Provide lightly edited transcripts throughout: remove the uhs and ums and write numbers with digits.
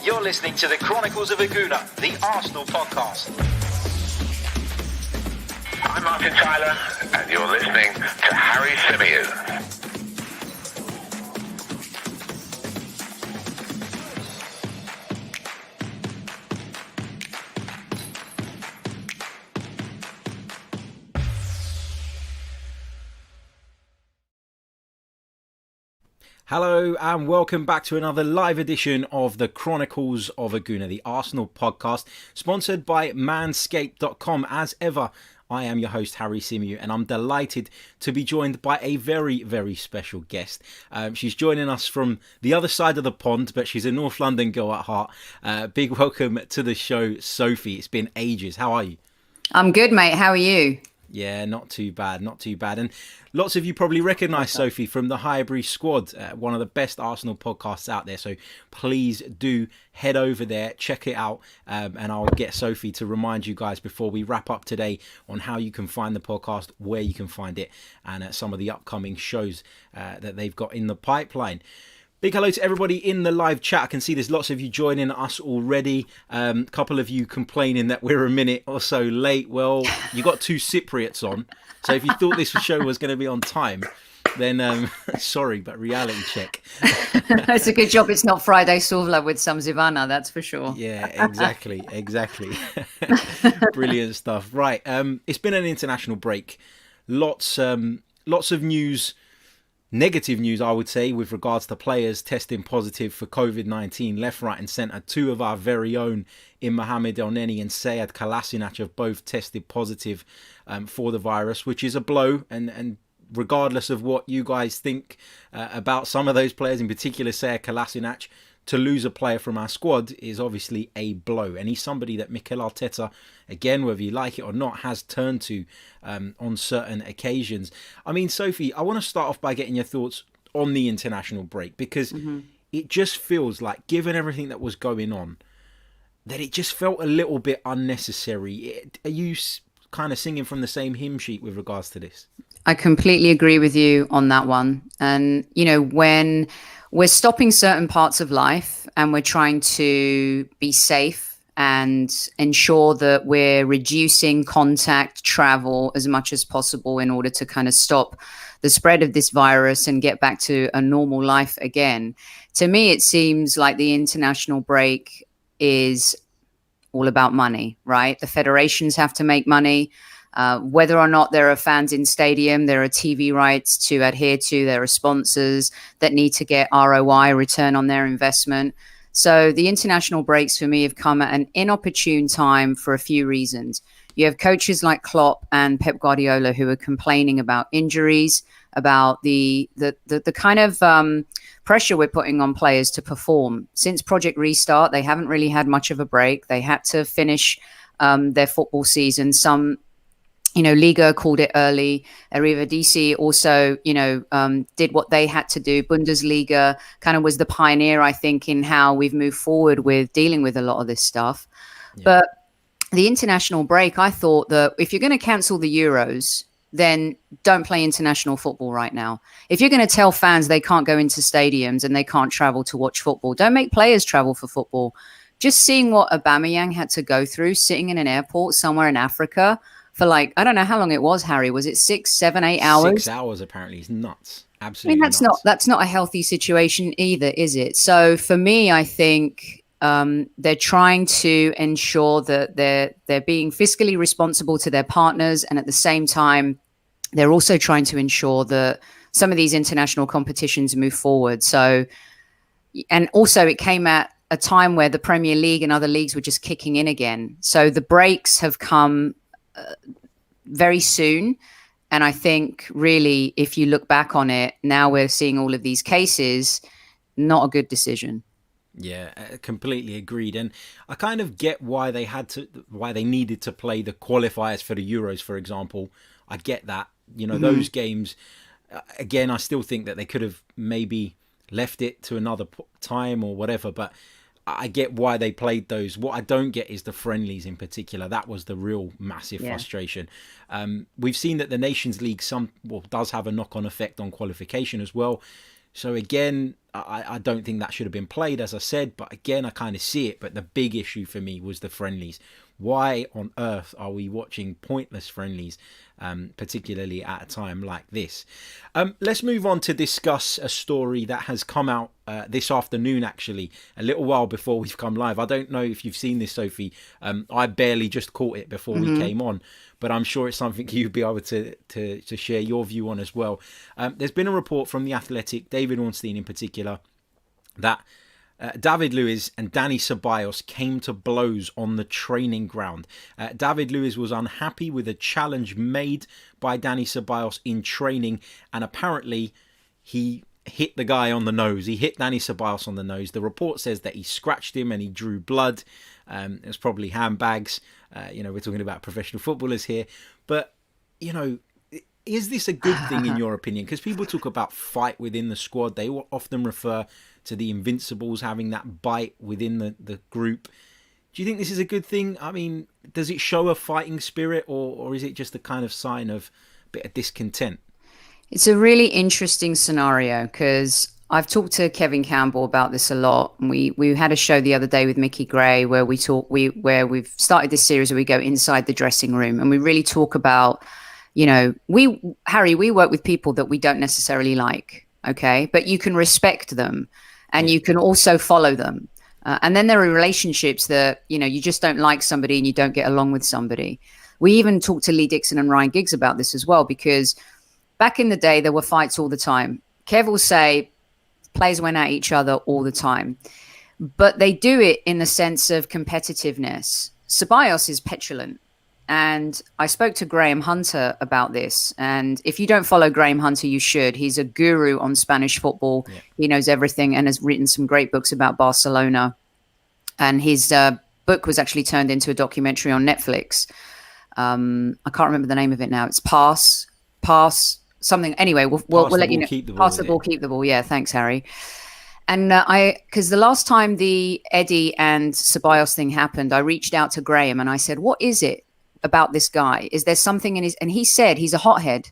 You're listening to the Chronicles of a Gooner, the Arsenal podcast. I'm Martin Tyler, and you're listening to Harry Symeou. Hello and welcome back to another live edition of the Chronicles of a Gooner, the Arsenal podcast, sponsored by Manscaped.com. As ever, I am your host, Harry Symeou, and I'm delighted to be joined by a very, very special guest. She's joining us from the other side of the pond, but she's a North London girl at heart. Big welcome to the show, Sophie. It's been ages. How are you? I'm good, mate. How are you? Yeah, not too bad, not too bad. And lots of you probably recognise Sophie from the Highbury Squad, one of the best Arsenal podcasts out there. So please do head over there, check it out, and I'll get Sophie to remind you guys before we wrap up today on how you can find the podcast, where you can find it, and some of the upcoming shows that they've got in the pipeline. Big hello to everybody in the live chat. I can see there's lots of you joining us already. A couple of you complaining that we're a minute or so late. Well, you got two Cypriots on. So if you thought this show was going to be on time, then sorry, but reality check. It's a good job it's not Friday Suvla with some Zivana, that's for sure. Yeah, exactly. Brilliant stuff. Right, it's been an international break. Lots of news. Negative news, I would say, with regards to players testing positive for COVID-19 left, right and centre. Two of our very own, in Mohamed Elneny and Sead Kolasinac, have both tested positive for the virus, which is a blow. And regardless of what you guys think about some of those players, in particular Sead Kolasinac, to lose a player from our squad is obviously a blow. And he's somebody that Mikel Arteta, again, whether you like it or not, has turned to on certain occasions. I mean, Sophie, I want to start off by getting your thoughts on the international break, because it just feels like, given everything that was going on, that it just felt a little bit unnecessary. Are you kind of singing from the same hymn sheet with regards to this? I completely agree with you on that one. And, you know, when we're stopping certain parts of life and we're trying to be safe and ensure that we're reducing contact travel as much as possible in order to kind of stop the spread of this virus and get back to a normal life again. To me, it seems like the international break is all about money, right? The federations have to make money. Whether or not there are fans in stadium, there are TV rights to adhere to, there are sponsors that need to get ROI, return on their investment. So the international breaks for me have come at an inopportune time for a few reasons. You have coaches like Klopp and Pep Guardiola who are complaining about injuries, about the kind of pressure we're putting on players to perform. Since Project Restart, they haven't really had much of a break. They had to finish their football season. Some Liga called it early. Eredivisie also, did what they had to do. Bundesliga kind of was the pioneer, I think, in how we've moved forward with dealing with a lot of this stuff. Yeah. But the international break, I thought that if you're going to cancel the Euros, then don't play international football right now. If you're going to tell fans they can't go into stadiums and they can't travel to watch football, don't make players travel for football. Just seeing what Aubameyang had to go through, sitting in an airport somewhere in Africa, for I don't know how long it was, Harry. Was it 6, 7, 8 hours? 6 hours, apparently. It's nuts. Absolutely nuts. That's not a healthy situation either, is it? So for me, I think they're trying to ensure that they're being fiscally responsible to their partners. And at the same time, they're also trying to ensure that some of these international competitions move forward. So, and also it came at a time where the Premier League and other leagues were just kicking in again. So the breaks have come very soon. And I think really, if you look back on it, now we're seeing all of these cases, not a good decision. Yeah, completely agreed. And I kind of get why they needed to play the qualifiers for the Euros, for example. I get that, those games, again, I still think that they could have maybe left it to another time or whatever, but I get why they played those. What I don't get is the friendlies in particular. That was the real massive frustration. We've seen that the Nations League does have a knock-on effect on qualification as well. So again, I don't think that should have been played, as I said. But again, I kind of see it. But the big issue for me was the friendlies. Why on earth are we watching pointless friendlies, particularly at a time like this? Let's move on to discuss a story that has come out this afternoon, actually, a little while before we've come live. I don't know if you've seen this, Sophie. I barely just caught it before we came on, but I'm sure it's something you'd be able to share your view on as well. There's been a report from The Athletic, David Ornstein in particular, that David Luiz and Dani Ceballos came to blows on the training ground. David Luiz was unhappy with a challenge made by Dani Ceballos in training, and apparently he hit the guy on the nose. He hit Dani Ceballos on the nose. The report says that he scratched him and he drew blood. It was probably handbags. We're talking about professional footballers here. But, is this a good thing in your opinion? Because people talk about fight within the squad. They often refer to the Invincibles having that bite within the group. Do you think this is a good thing? I mean, does it show a fighting spirit, or is it just a kind of sign of a bit of discontent? It's a really interesting scenario because I've talked to Kevin Campbell about this a lot. We had a show the other day with Mickey Gray where we've started this series where we go inside the dressing room and we really talk about, we work with people that we don't necessarily like, okay? But you can respect them and you can also follow them. And then there are relationships that, you just don't like somebody and you don't get along with somebody. We even talked to Lee Dixon and Ryan Giggs about this as well, because back in the day, there were fights all the time. Kev will say players went at each other all the time, but they do it in the sense of competitiveness. Ceballos is petulant. And I spoke to Graham Hunter about this. And if you don't follow Graham Hunter, you should. He's a guru on Spanish football. Yeah. He knows everything and has written some great books about Barcelona. And his book was actually turned into a documentary on Netflix. I can't remember the name of it now. It's Pass something. Anyway, we'll let you know. Pass the ball, keep the ball. Yeah, thanks, Harry. And because the last time the Eddie and Ceballos thing happened, I reached out to Graham and I said, what is it about this guy? Is there something in his... And he said he's a hothead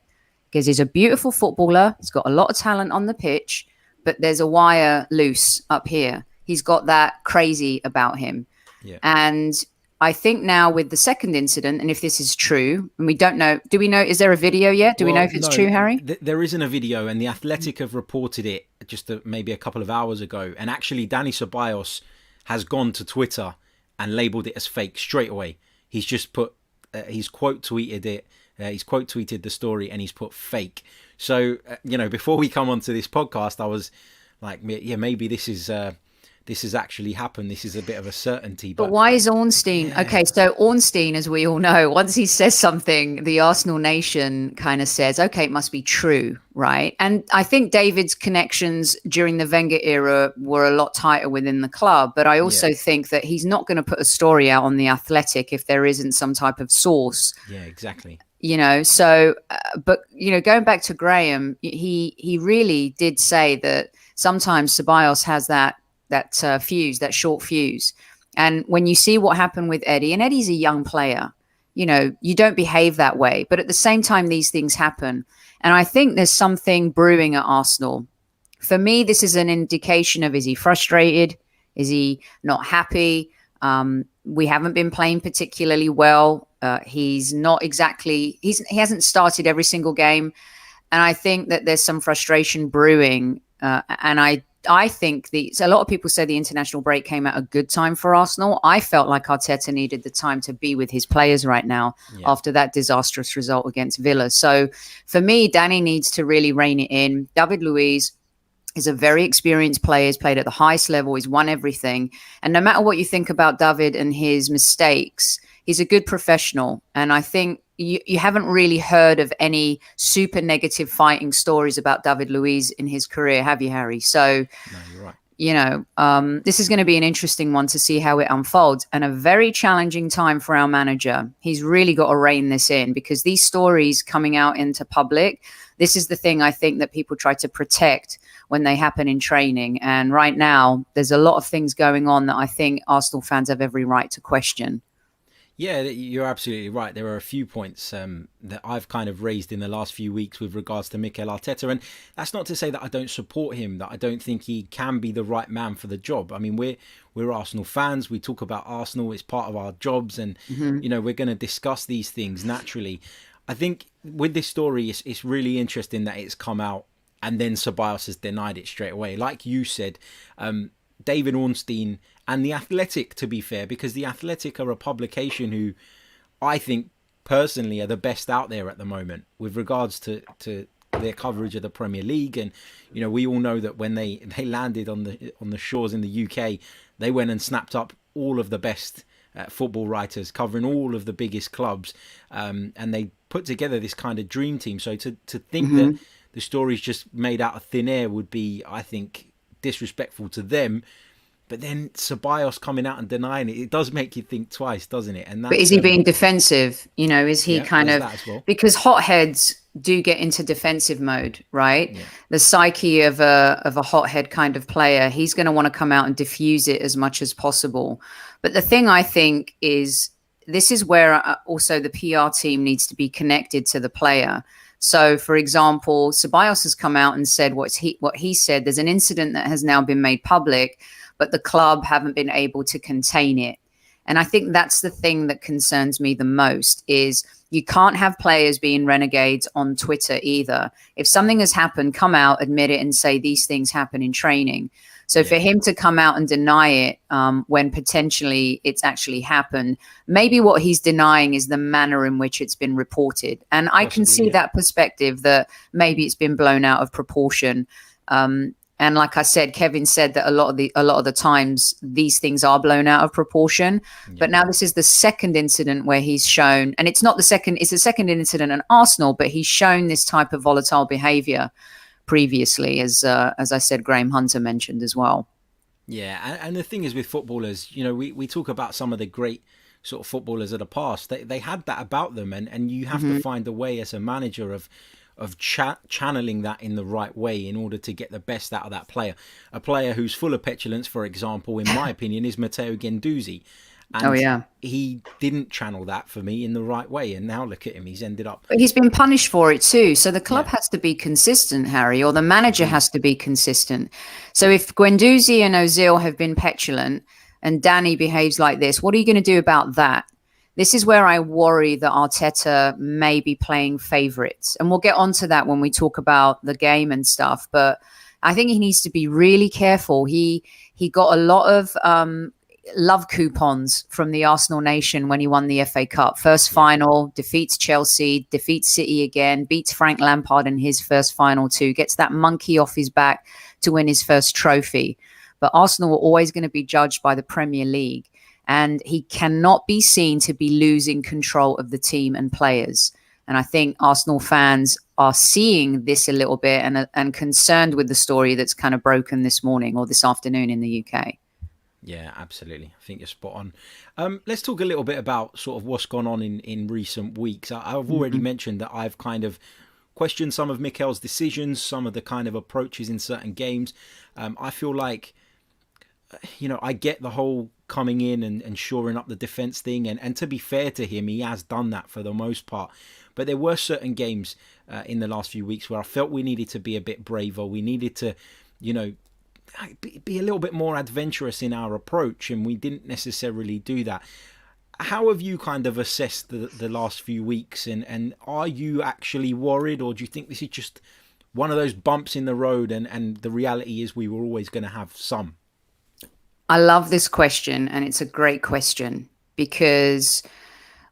because he's a beautiful footballer. He's got a lot of talent on the pitch, but there's a wire loose up here. He's got that crazy about him. Yeah. And I think now with the second incident, and if this is true, and we don't know, do we know, is there a video yet? Do we know if it's true, Harry? There isn't a video, and The Athletic have reported it just maybe a couple of hours ago. And actually, Dani Ceballos has gone to Twitter and labelled it as fake straight away. He's just put, he's quote tweeted it, he's quote tweeted the story, and he's put fake. So, before we come onto this podcast, I was like, yeah, maybe this has actually happened. This is a bit of a certainty. But why is Ornstein? Yeah. Okay, so Ornstein, as we all know, once he says something, the Arsenal Nation kind of says, okay, it must be true, right? And I think David's connections during the Wenger era were a lot tighter within the club. But I also think that he's not going to put a story out on The Athletic if there isn't some type of source. Yeah, exactly. So, but, going back to Graham, he really did say that sometimes Ceballos has that fuse, that short fuse. And when you see what happened with Eddie, and Eddie's a young player, you don't behave that way. But at the same time, these things happen. And I think there's something brewing at Arsenal. For me, this is an indication of, is he frustrated? Is he not happy? We haven't been playing particularly well. He's not exactly, he hasn't started every single game. And I think that there's some frustration brewing. And I think so a lot of people say the international break came at a good time for Arsenal. I felt like Arteta needed the time to be with his players right now after that disastrous result against Villa. So for me, Dani needs to really rein it in. David Luiz is a very experienced player. He's played at the highest level. He's won everything. And no matter what you think about David and his mistakes, he's a good professional. And I think you haven't really heard of any super negative fighting stories about David Luiz in his career, have you, Harry? So, no, you're right. This is going to be an interesting one to see how it unfolds, and a very challenging time for our manager. He's really got to rein this in, because these stories coming out into public, this is the thing I think that people try to protect when they happen in training. And right now, there's a lot of things going on that I think Arsenal fans have every right to question. Yeah, you're absolutely right. There are a few points that I've kind of raised in the last few weeks with regards to Mikel Arteta. And that's not to say that I don't support him, that I don't think he can be the right man for the job. I mean, we're Arsenal fans. We talk about Arsenal. It's part of our jobs. And, we're going to discuss these things naturally. I think with this story, it's really interesting that it's come out and then Ceballos has denied it straight away. Like you said, David Ornstein and The Athletic, to be fair, because The Athletic are a publication who I think personally are the best out there at the moment with regards to their coverage of the Premier League. And, we all know that when they landed on the shores in the UK, they went and snapped up all of the best football writers covering all of the biggest clubs. And they put together this kind of dream team. So to think that the story's just made out of thin air would be, I think, disrespectful to them. But then Ceballos coming out and denying it does make you think twice, doesn't it? And that's, but is he being defensive? Is he kind of, because hotheads do get into defensive mode, right? Yeah. The psyche of a hothead kind of player, he's going to want to come out and diffuse it as much as possible. But the thing I think is, this is where also the PR team needs to be connected to the player. So, for example, Ceballos has come out and said what he said. There's an incident that has now been made public, but the club haven't been able to contain it. And I think that's the thing that concerns me the most, is you can't have players being renegades on Twitter either. If something has happened, come out, admit it, and say these things happen in training. So for him to come out and deny it when potentially it's actually happened, maybe what he's denying is the manner in which it's been reported. And I can see that perspective, that maybe it's been blown out of proportion. And like I said, Kevin said that a lot of the times these things are blown out of proportion. Yeah. But now this is the second incident where he's shown, and it's the second incident in Arsenal, but he's shown this type of volatile behaviour previously, as I said, Graham Hunter mentioned as well. Yeah, and the thing is with footballers, we talk about some of the great sort of footballers of the past. They had that about them, and you have to find a way as a manager of channeling that in the right way in order to get the best out of that player. A player who's full of petulance, for example, in my opinion, is Matteo Guendouzi. And he didn't channel that for me in the right way. And now look at him. He's ended up... But he's been punished for it too. So the club has to be consistent, Harry, or the manager has to be consistent. So if Guendouzi and Ozil have been petulant and Dani behaves like this, what are you going to do about that? This is where I worry that Arteta may be playing favourites. And we'll get onto that when we talk about the game and stuff. But I think he needs to be really careful. He got a lot of love coupons from the Arsenal nation when he won the FA Cup. First final, defeats Chelsea, defeats City again, beats Frank Lampard in his first final too, gets that monkey off his back to win his first trophy. But Arsenal were always going to be judged by the Premier League. And he cannot be seen to be losing control of the team and players. And I think Arsenal fans are seeing this a little bit and concerned with the story that's kind of broken this morning or this afternoon in the UK. Yeah, absolutely. I think you're spot on. Let's talk a little bit about sort of what's gone on in recent weeks. I've already mentioned that I've kind of questioned some of Mikel's decisions, some of the kind of approaches in certain games. I feel like, I get the whole coming in and shoring up the defence thing. And to be fair to him, he has done that for the most part. But there were certain games in the last few weeks where I felt we needed to be a bit braver. We needed to, be a little bit more adventurous in our approach. And we didn't necessarily do that. How have you kind of assessed the last few weeks? And are you actually worried? Or do you think this is just one of those bumps in the road and the reality is we were always going to have some? I love this question, and it's a great question because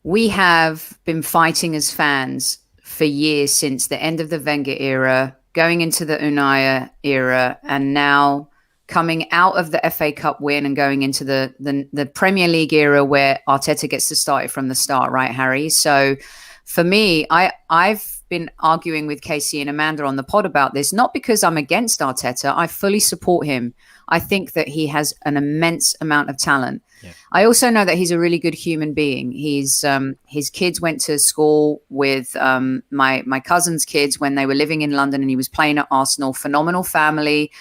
we have been fighting as fans for years since the end of the Wenger era, going into the Unai era, and now coming out of the FA Cup win and going into the Premier League era where Arteta gets to start it from the start, right, Harry? So for me, I've been arguing with Casey and Amanda on the pod about this, not because I'm against Arteta. I fully support him. I think that he has an immense amount of talent. Yeah. I also know that he's a really good human being. He's his kids went to school with my cousin's kids when they were living in London, and he was playing at Arsenal. Phenomenal family,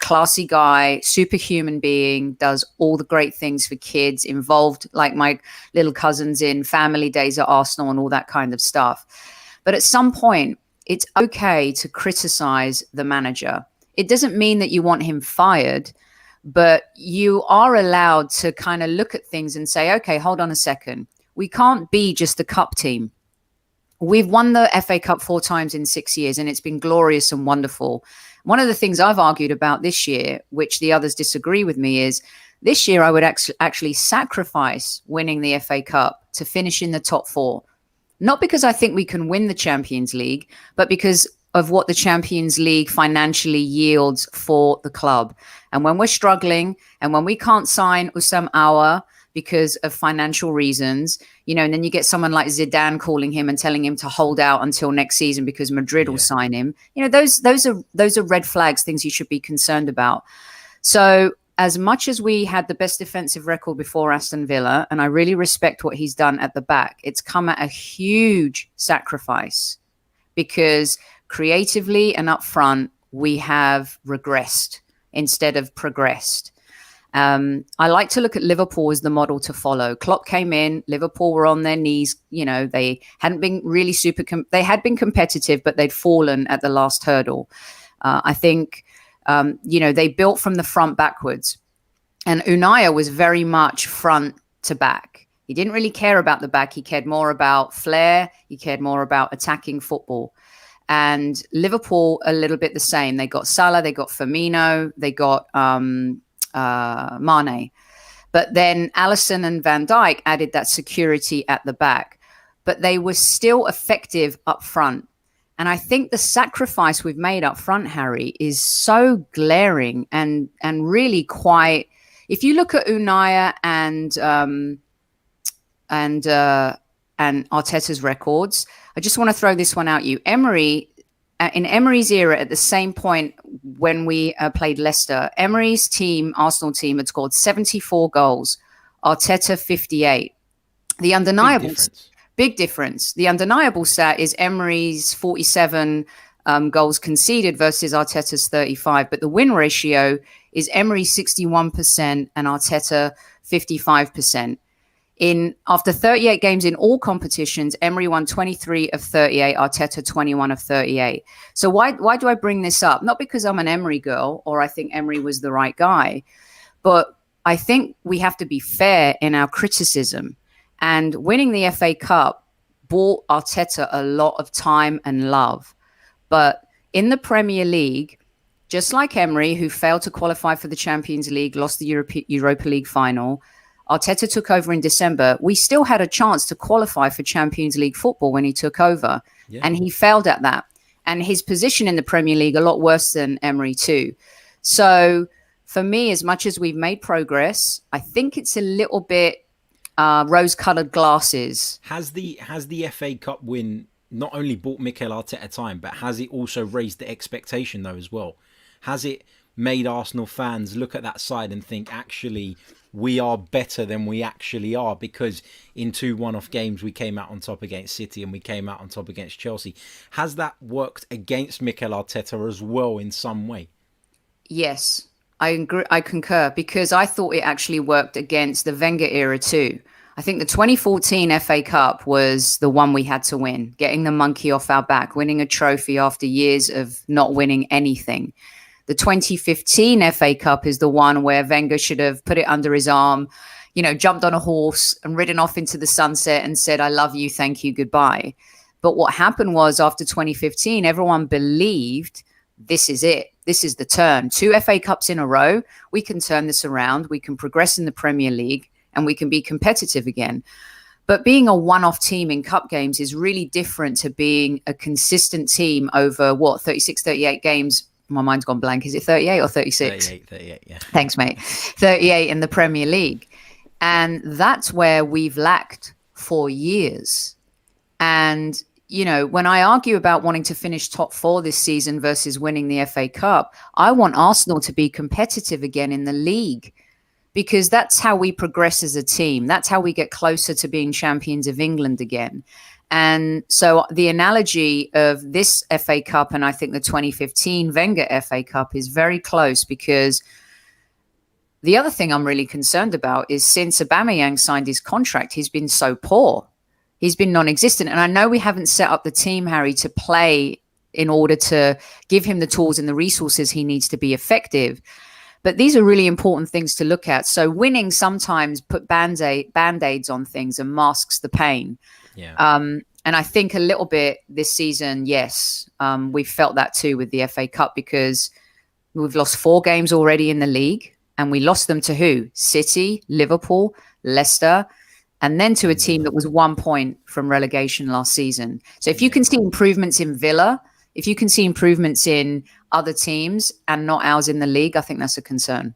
classy guy, superhuman being, does all the great things for kids, involved like my little cousins in family days at Arsenal and all that kind of stuff. But at some point, it's okay to criticize the manager. It doesn't mean that you want him fired, but you are allowed to kind of look at things and say, okay, hold on a second. We can't be just the cup team. We've won the FA Cup 4 times in 6 years, and it's been glorious and wonderful. One of the things I've argued about this year, which the others disagree with me, is this year I would actually sacrifice winning the FA Cup to finish in the top 4. Not because I think we can win the Champions League, but because of what the Champions League financially yields for the club. And when we're struggling and when we can't sign Usam Aouar because of financial reasons, you know, and then you get someone like Zidane calling him and telling him to hold out until next season because Madrid will sign him. You know, those are red flags, things you should be concerned about. So as much as we had the best defensive record before Aston Villa, and I really respect what he's done at the back, it's come at a huge sacrifice because creatively and up front, we have regressed instead of progressed. I like to look at Liverpool as the model to follow. Klopp came in, Liverpool were on their knees. You know, they hadn't been really they had been competitive, but they'd fallen at the last hurdle. I think, you know, they built from the front backwards. And Unai was very much front to back. He didn't really care about the back. He cared more about flair. He cared more about attacking football. And Liverpool, a little bit the same. They got Salah, they got Firmino, they got Mane. But then Alisson and Van Dijk added that security at the back. But they were still effective up front. And I think the sacrifice we've made up front, Harry, is so glaring and really quite... If you look at Unai and Arteta's records, I just want to throw this one out you. Emery, in Emery's era, at the same point when we played Leicester, Emery's team, Arsenal team, had scored 74 goals. Arteta, 58. The undeniable... Big difference. The undeniable stat is Emery's 47 goals conceded versus Arteta's 35. But the win ratio is Emery 61% and Arteta 55%. After 38 games in all competitions, Emery won 23 of 38, Arteta 21 of 38. So why do I bring this up? Not because I'm an Emery girl or I think Emery was the right guy, but I think we have to be fair in our criticism. And winning the FA Cup bought Arteta a lot of time and love. But in the Premier League, just like Emery, who failed to qualify for the Champions League, lost the Europa League final, Arteta took over in December. We still had a chance to qualify for Champions League football when he took over. Yeah. And he failed at that. And his position in the Premier League, a lot worse than Emery too. So for me, as much as we've made progress, I think it's a little bit rose-coloured glasses. Has the FA Cup win not only bought Mikel Arteta time, but has it also raised the expectation though as well? Has it made Arsenal fans look at that side and think, actually, we are better than we actually are? Because in 2 one-off games, we came out on top against City and we came out on top against Chelsea. Has that worked against Mikel Arteta as well in some way? Yes, I concur, because I thought it actually worked against the Wenger era too. I think the 2014 FA Cup was the one we had to win, getting the monkey off our back, winning a trophy after years of not winning anything. The 2015 FA Cup is the one where Wenger should have put it under his arm, you know, jumped on a horse and ridden off into the sunset and said, I love you, thank you, goodbye. But what happened was after 2015, everyone believed this is it. This is the turn. 2 FA Cups in a row. We can turn this around. We can progress in the Premier League and we can be competitive again. But being a one-off team in cup games is really different to being a consistent team over, 36, 38 games. My mind's gone blank. Is it 38 or 36? 38, yeah. Thanks, mate. 38 in the Premier League. And that's where we've lacked for years. And, you know, when I argue about wanting to finish top 4 this season versus winning the FA Cup, I want Arsenal to be competitive again in the league, because that's how we progress as a team. That's how we get closer to being champions of England again. And so the analogy of this FA Cup and I think the 2015 Wenger FA Cup is very close, because the other thing I'm really concerned about is since Aubameyang signed his contract, he's been so poor. He's been non-existent. And I know we haven't set up the team, Harry, to play in order to give him the tools and the resources he needs to be effective. But these are really important things to look at. So winning sometimes put band-aids on things and masks the pain. Yeah. And I think a little bit this season, yes, we've felt that too with the FA Cup, because we've lost 4 games already in the league, and we lost them to who? City, Liverpool, Leicester, and then to a team that was 1 point from relegation last season. So if you can see improvements in Villa, if you can see improvements in other teams and not ours in the league, I think that's a concern.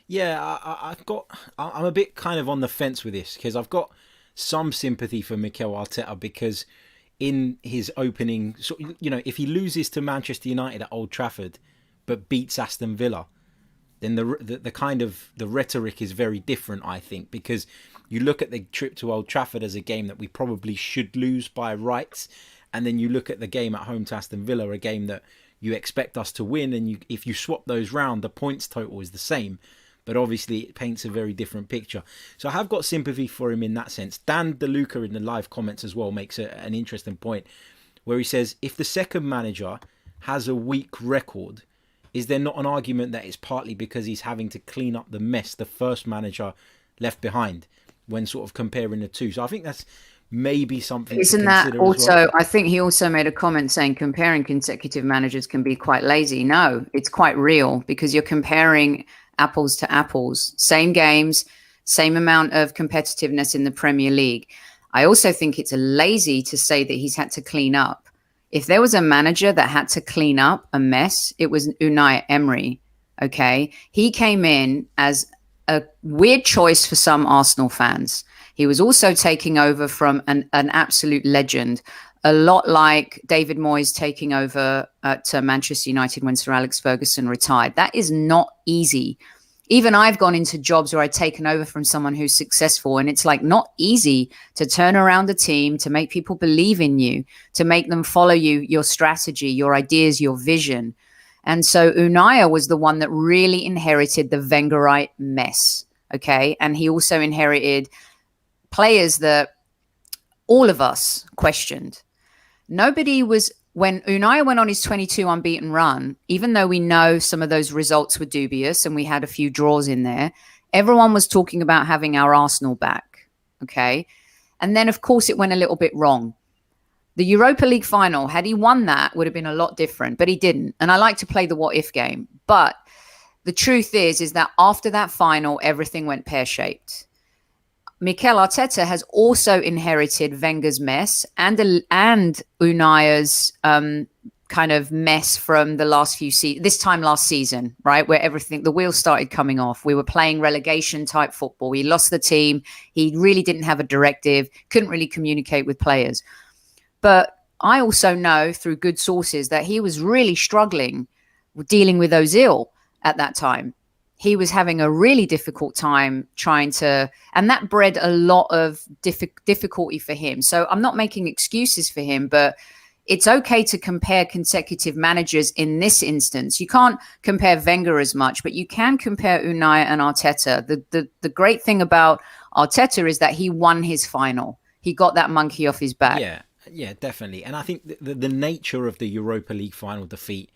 Yeah, I'm a bit kind of on the fence with this, because I've got some sympathy for Mikel Arteta, because in his opening, if he loses to Manchester United at Old Trafford but beats Aston Villa, then the kind of the rhetoric is very different, I think, because you look at the trip to Old Trafford as a game that we probably should lose by rights, and then you look at the game at home to Aston Villa, a game that you expect us to win, and if you swap those round, the points total is the same. But obviously it paints a very different picture. So I have got sympathy for him in that sense. Dan DeLuca in the live comments as well makes an interesting point, where he says, if the second manager has a weak record, is there not an argument that it's partly because he's having to clean up the mess the first manager left behind, when sort of comparing the two? So I think that's maybe something Isn't to that consider also, as well. I think he also made a comment saying comparing consecutive managers can be quite lazy. No, it's quite real, because you're comparing apples to apples, same games, same amount of competitiveness in the Premier League. I also think it's lazy to say that he's had to clean up. If there was a manager that had to clean up a mess, it was Unai Emery. Okay. He came in as a weird choice for some Arsenal fans. He was also taking over from an absolute legend, a lot like David Moyes taking over at Manchester United when Sir Alex Ferguson retired. That is not easy. Even I've gone into jobs where I've taken over from someone who's successful, and it's like not easy to turn around a team, to make people believe in you, to make them follow you, your strategy, your ideas, your vision. And so Unai was the one that really inherited the Wengerite mess. Okay. And he also inherited players that all of us questioned. Nobody was, when Unai went on his 22 unbeaten run, even though we know some of those results were dubious and we had a few draws in there, everyone was talking about having our Arsenal back. Okay. And then, of course, it went a little bit wrong. The Europa League final, had he won that, would have been a lot different, but he didn't. And I like to play the what if game. But the truth is that after that final, everything went pear-shaped. Mikel Arteta has also inherited Wenger's mess and Unai's kind of mess from the last few this time last season, right? Where the wheels started coming off. We were playing relegation type football. We lost the team. He really didn't have a directive, couldn't really communicate with players. But I also know through good sources that he was really struggling with dealing with Ozil at that time. He was having a really difficult time and that bred a lot of difficulty for him. So I'm not making excuses for him, but it's okay to compare consecutive managers in this instance. You can't compare Wenger as much, but you can compare Unai and Arteta. The great thing about Arteta is that he won his final. He got that monkey off his back. Yeah, definitely. And I think the nature of the Europa League final defeat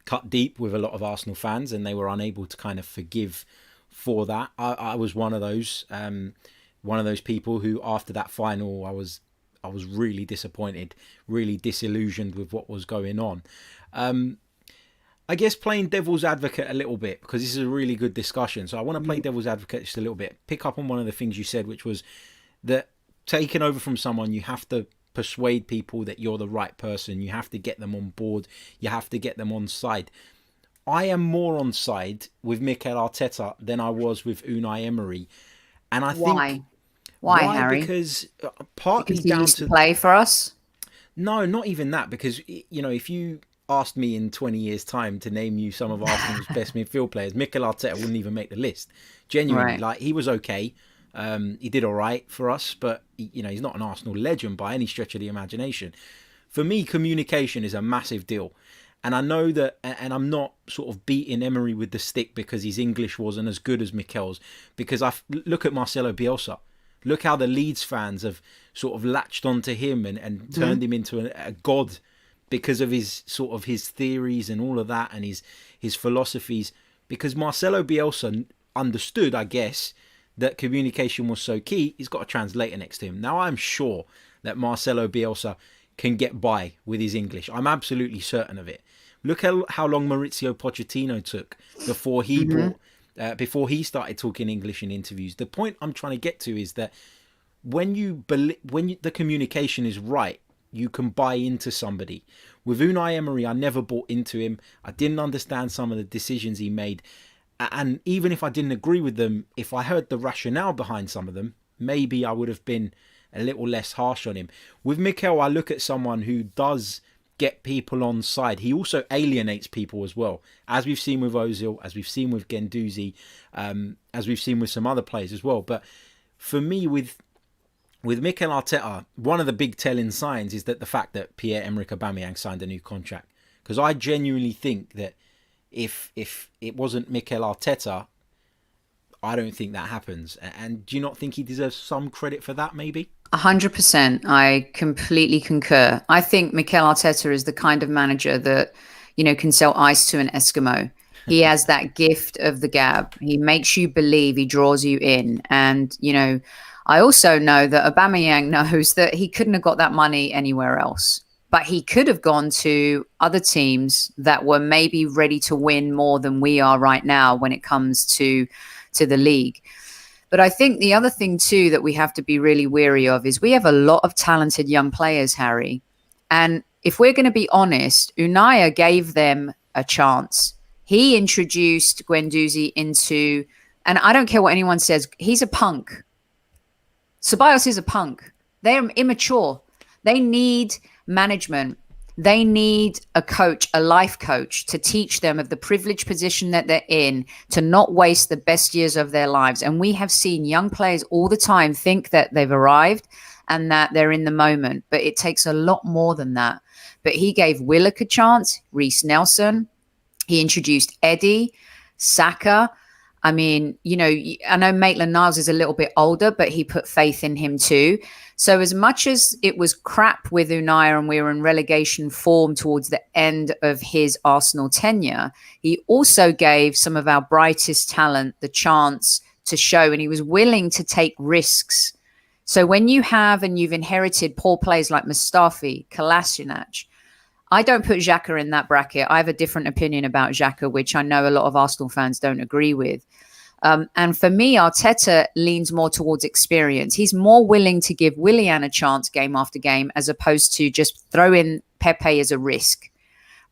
cut deep with a lot of Arsenal fans, and they were unable to kind of forgive for that. I was one of those people who, after that final, I was really disappointed, really disillusioned with what was going on. I guess playing devil's advocate a little bit, because this is a really good discussion. So I want to play devil's advocate just a little bit, pick up on one of the things you said, which was that taking over from someone, you have to persuade people that you're the right person. You have to get them on board. You have to get them on side. I am more on side with Mikel Arteta than I was with Unai Emery. And I think... Why, Harry? Because partly because he down used to... play for us? No, not even that. Because, if you asked me in 20 years' time to name you some of Arsenal's best midfield players, Mikel Arteta wouldn't even make the list. Genuinely, right. he was okay. He did all right for us, but he's not an Arsenal legend by any stretch of the imagination. For me, communication is a massive deal. And I know that, and I'm not sort of beating Emery with the stick because his English wasn't as good as Mikel's, because look at Marcelo Bielsa. Look how the Leeds fans have sort of latched onto him and turned him into a god because of his theories and all of that, and his philosophies. Because Marcelo Bielsa understood, I guess, that communication was so key. He's got a translator next to him. Now, I'm sure that Marcelo Bielsa can get by with his English. I'm absolutely certain of it. Look how long Maurizio Pochettino took before he started talking English in interviews. The point I'm trying to get to is that when the communication is right, you can buy into somebody. With Unai Emery, I never bought into him. I didn't understand some of the decisions he made. And even if I didn't agree with them, if I heard the rationale behind some of them, maybe I would have been a little less harsh on him. With Mikel, I look at someone who does get people on side. He also alienates people as well, as we've seen with Ozil, as we've seen with Guendouzi, as we've seen with some other players as well. But for me, with Mikel Arteta, one of the big telling signs is that the fact that Pierre-Emerick Aubameyang signed a new contract. Because I genuinely think that if it wasn't Mikel Arteta, I don't think that happens. And do you not think he deserves some credit for that, maybe? 100%. I completely concur. I think Mikel Arteta is the kind of manager that, can sell ice to an Eskimo. He has that gift of the gab. He makes you believe, he draws you in. And, I also know that Aubameyang knows that he couldn't have got that money anywhere else. But he could have gone to other teams that were maybe ready to win more than we are right now when it comes to the league. But I think the other thing too that we have to be really wary of is we have a lot of talented young players, Harry. And if we're going to be honest, Unai gave them a chance. He introduced Guendouzi into, and I don't care what anyone says, he's a punk. Ceballos is a punk. They're immature. They need management. They need a coach, a life coach, to teach them of the privileged position that they're in, to not waste the best years of their lives. And we have seen young players all the time think that they've arrived and that they're in the moment. But it takes a lot more than that. But he gave Willock a chance, Reece Nelson. He introduced Eddie, Saka. I mean, I know Maitland-Niles is a little bit older, but he put faith in him too. So as much as it was crap with Unai and we were in relegation form towards the end of his Arsenal tenure, he also gave some of our brightest talent the chance to show, and he was willing to take risks. So when you have and you've inherited poor players like Mustafi, Kolasinac, I don't put Xhaka in that bracket. I have a different opinion about Xhaka, which I know a lot of Arsenal fans don't agree with. And for me, Arteta leans more towards experience. He's more willing to give Willian a chance game after game as opposed to just throw in Pepe as a risk,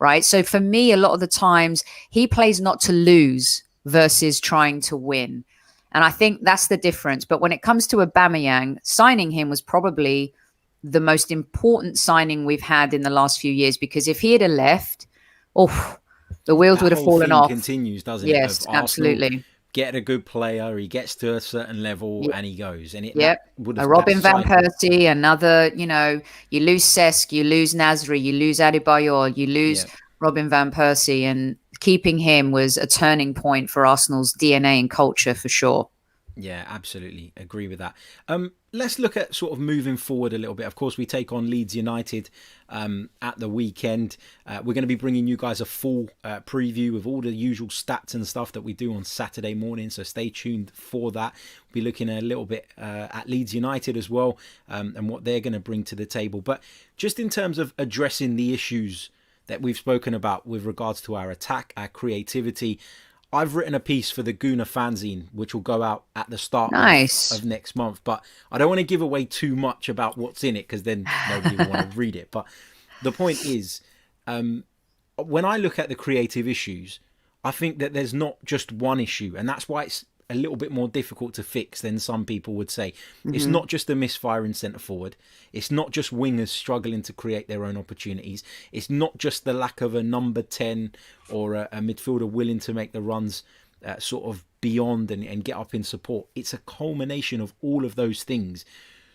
right? So for me, a lot of the times he plays not to lose versus trying to win. And I think that's the difference. But when it comes to Aubameyang, signing him was probably the most important signing we've had in the last few years, because if he had left, the wheels would have fallen off. Continues, doesn't it? Yes, absolutely. Get a good player, he gets to a certain level and he goes. And a Robin van Persie, another, you lose Cesc, you lose Nasri, you lose Adebayor, you lose Robin van Persie, and keeping him was a turning point for Arsenal's DNA and culture for sure. Yeah, absolutely. Agree with that. Let's look at sort of moving forward a little bit. Of course, we take on Leeds United at the weekend. We're going to be bringing you guys a full preview of all the usual stats and stuff that we do on Saturday morning. So stay tuned for that. We'll be looking a little bit at Leeds United as well and what they're going to bring to the table. But just in terms of addressing the issues that we've spoken about with regards to our attack, our creativity, I've written a piece for the Gooner fanzine, which will go out at the start of next month. But I don't want to give away too much about what's in it because then nobody will want to read it. But the point is, when I look at the creative issues, I think that there's not just one issue. And that's why it's a little bit more difficult to fix than some people would say. Mm-hmm. It's not just a misfire in centre forward. It's not just wingers struggling to create their own opportunities. It's not just the lack of a number 10 or a midfielder willing to make the runs sort of beyond and get up in support. It's a culmination of all of those things.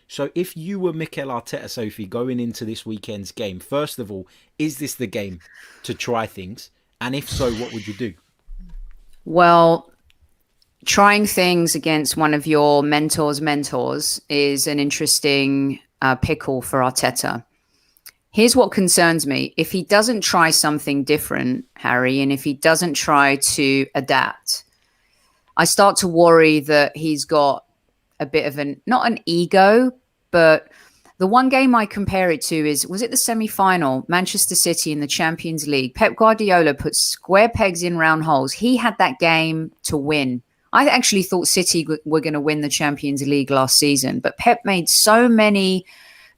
So if you were Mikel Arteta, Sophie, going into this weekend's game, first of all, is this the game to try things? And if so, what would you do? Well, trying things against one of your mentors is an interesting pickle for Arteta. Here's what concerns me. If he doesn't try something different, Harry, and if he doesn't try to adapt, I start to worry that he's got a bit of not an ego, but the one game I compare it to was it the semi-final, Manchester City in the Champions League? Pep Guardiola put square pegs in round holes. He had that game to win. I actually thought City were going to win the Champions League last season, but Pep made so many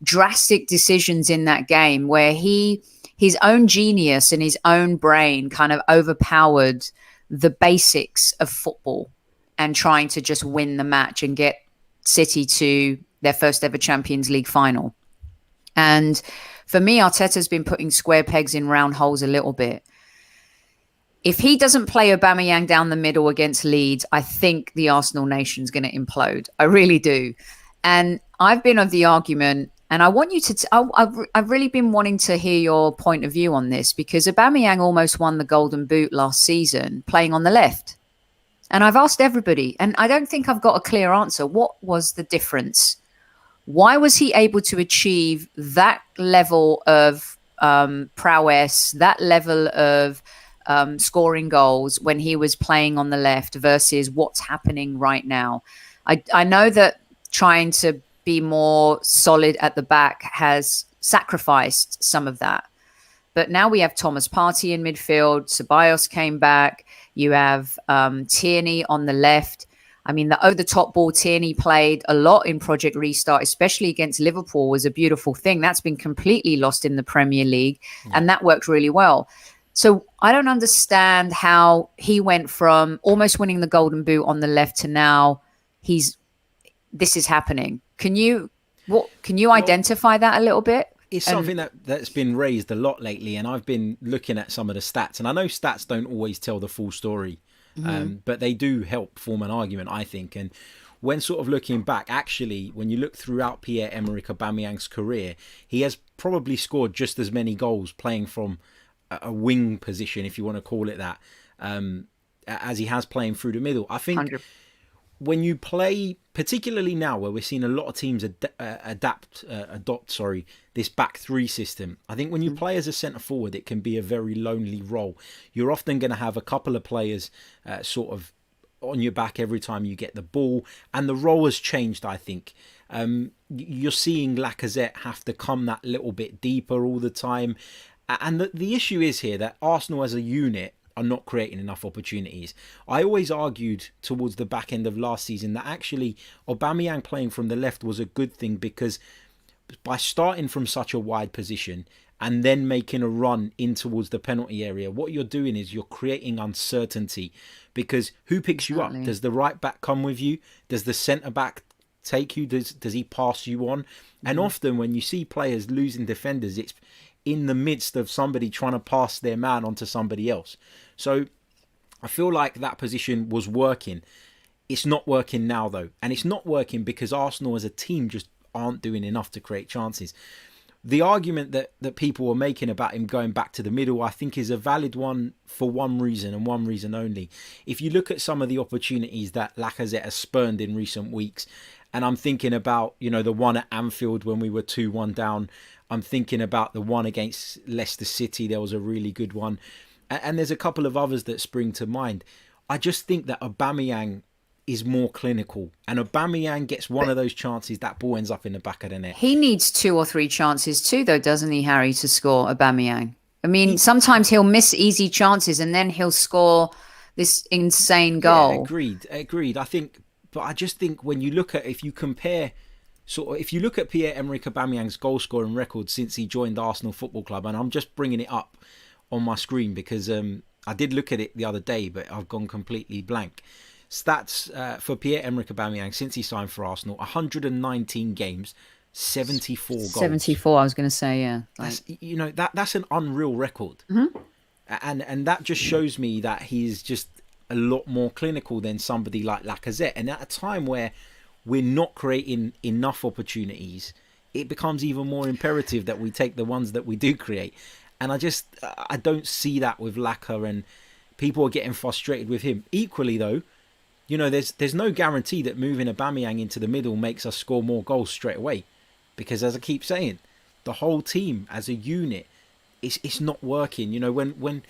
drastic decisions in that game where his own genius and his own brain kind of overpowered the basics of football and trying to just win the match and get City to their first ever Champions League final. And for me, Arteta's been putting square pegs in round holes a little bit. If he doesn't play Aubameyang down the middle against Leeds, I think the Arsenal nation's going to implode. I really do. And I've been of the argument, and I want you to, I've really been wanting to hear your point of view on this, because Aubameyang almost won the Golden Boot last season playing on the left. And I've asked everybody, and I don't think I've got a clear answer. What was the difference? Why was he able to achieve that level of prowess, that level of scoring goals when he was playing on the left versus what's happening right now? I know that trying to be more solid at the back has sacrificed some of that. But now we have Thomas Partey in midfield. Ceballos came back. You have Tierney on the left. I mean, the over-the-top ball Tierney played a lot in Project Restart, especially against Liverpool, was a beautiful thing. That's been completely lost in the Premier League, and that worked really well. So I don't understand how he went from almost winning the Golden Boot on the left to now this is happening. Can you identify that a little bit? It's something that's been raised a lot lately, and I've been looking at some of the stats, and I know stats don't always tell the full story, but they do help form an argument, I think. And when sort of looking back, actually, when you look throughout Pierre-Emerick Aubameyang's career, he has probably scored just as many goals playing from a wing position, if you want to call it that, as he has playing through the middle. I think 100%. When you play, particularly now where we're seeing a lot of teams adopt this back three system, I think when you play as a centre forward, it can be a very lonely role. You're often going to have a couple of players sort of on your back every time you get the ball, and the role has changed, I think. You're seeing Lacazette have to come that little bit deeper all the time, and the issue is here that Arsenal as a unit are not creating enough opportunities. I always argued towards the back end of last season that actually Aubameyang playing from the left was a good thing, because by starting from such a wide position and then making a run in towards the penalty area, what you're doing is you're creating uncertainty, because who picks you up? Does the right back come with you? Does the centre back take you? Does he pass you on? And often when you see players losing defenders, it's in the midst of somebody trying to pass their man onto somebody else. So I feel like that position was working. It's not working now, though. And it's not working because Arsenal as a team just aren't doing enough to create chances. The argument that people were making about him going back to the middle, I think, is a valid one for one reason and one reason only. If you look at some of the opportunities that Lacazette has spurned in recent weeks, and I'm thinking about, the one at Anfield when we were 2-1 down. I'm thinking about the one against Leicester City. There was a really good one. And there's a couple of others that spring to mind. I just think that Aubameyang is more clinical. And Aubameyang gets one of those chances, that ball ends up in the back of the net. He needs 2 or 3 chances too, though, doesn't he, Harry, to score, Aubameyang? I mean, sometimes he'll miss easy chances and then he'll score this insane goal. Yeah, agreed. I just think when you look at, if you look at Pierre-Emerick Aubameyang's goal scoring record since he joined Arsenal Football Club, and I'm just bringing it up on my screen because I did look at it the other day, but I've gone completely blank. Stats for Pierre-Emerick Aubameyang since he signed for Arsenal: 119 games, 74 goals. 74, I was going to say, yeah. That's an unreal record, and that just shows me that he's just a lot more clinical than somebody like Lacazette. And at a time where we're not creating enough opportunities, it becomes even more imperative that we take the ones that we do create. And I don't see that with Laka, and people are getting frustrated with him. Equally though, you know, there's no guarantee that moving Aubameyang into the middle makes us score more goals straight away. Because as I keep saying, the whole team as a unit, it's not working. You know, when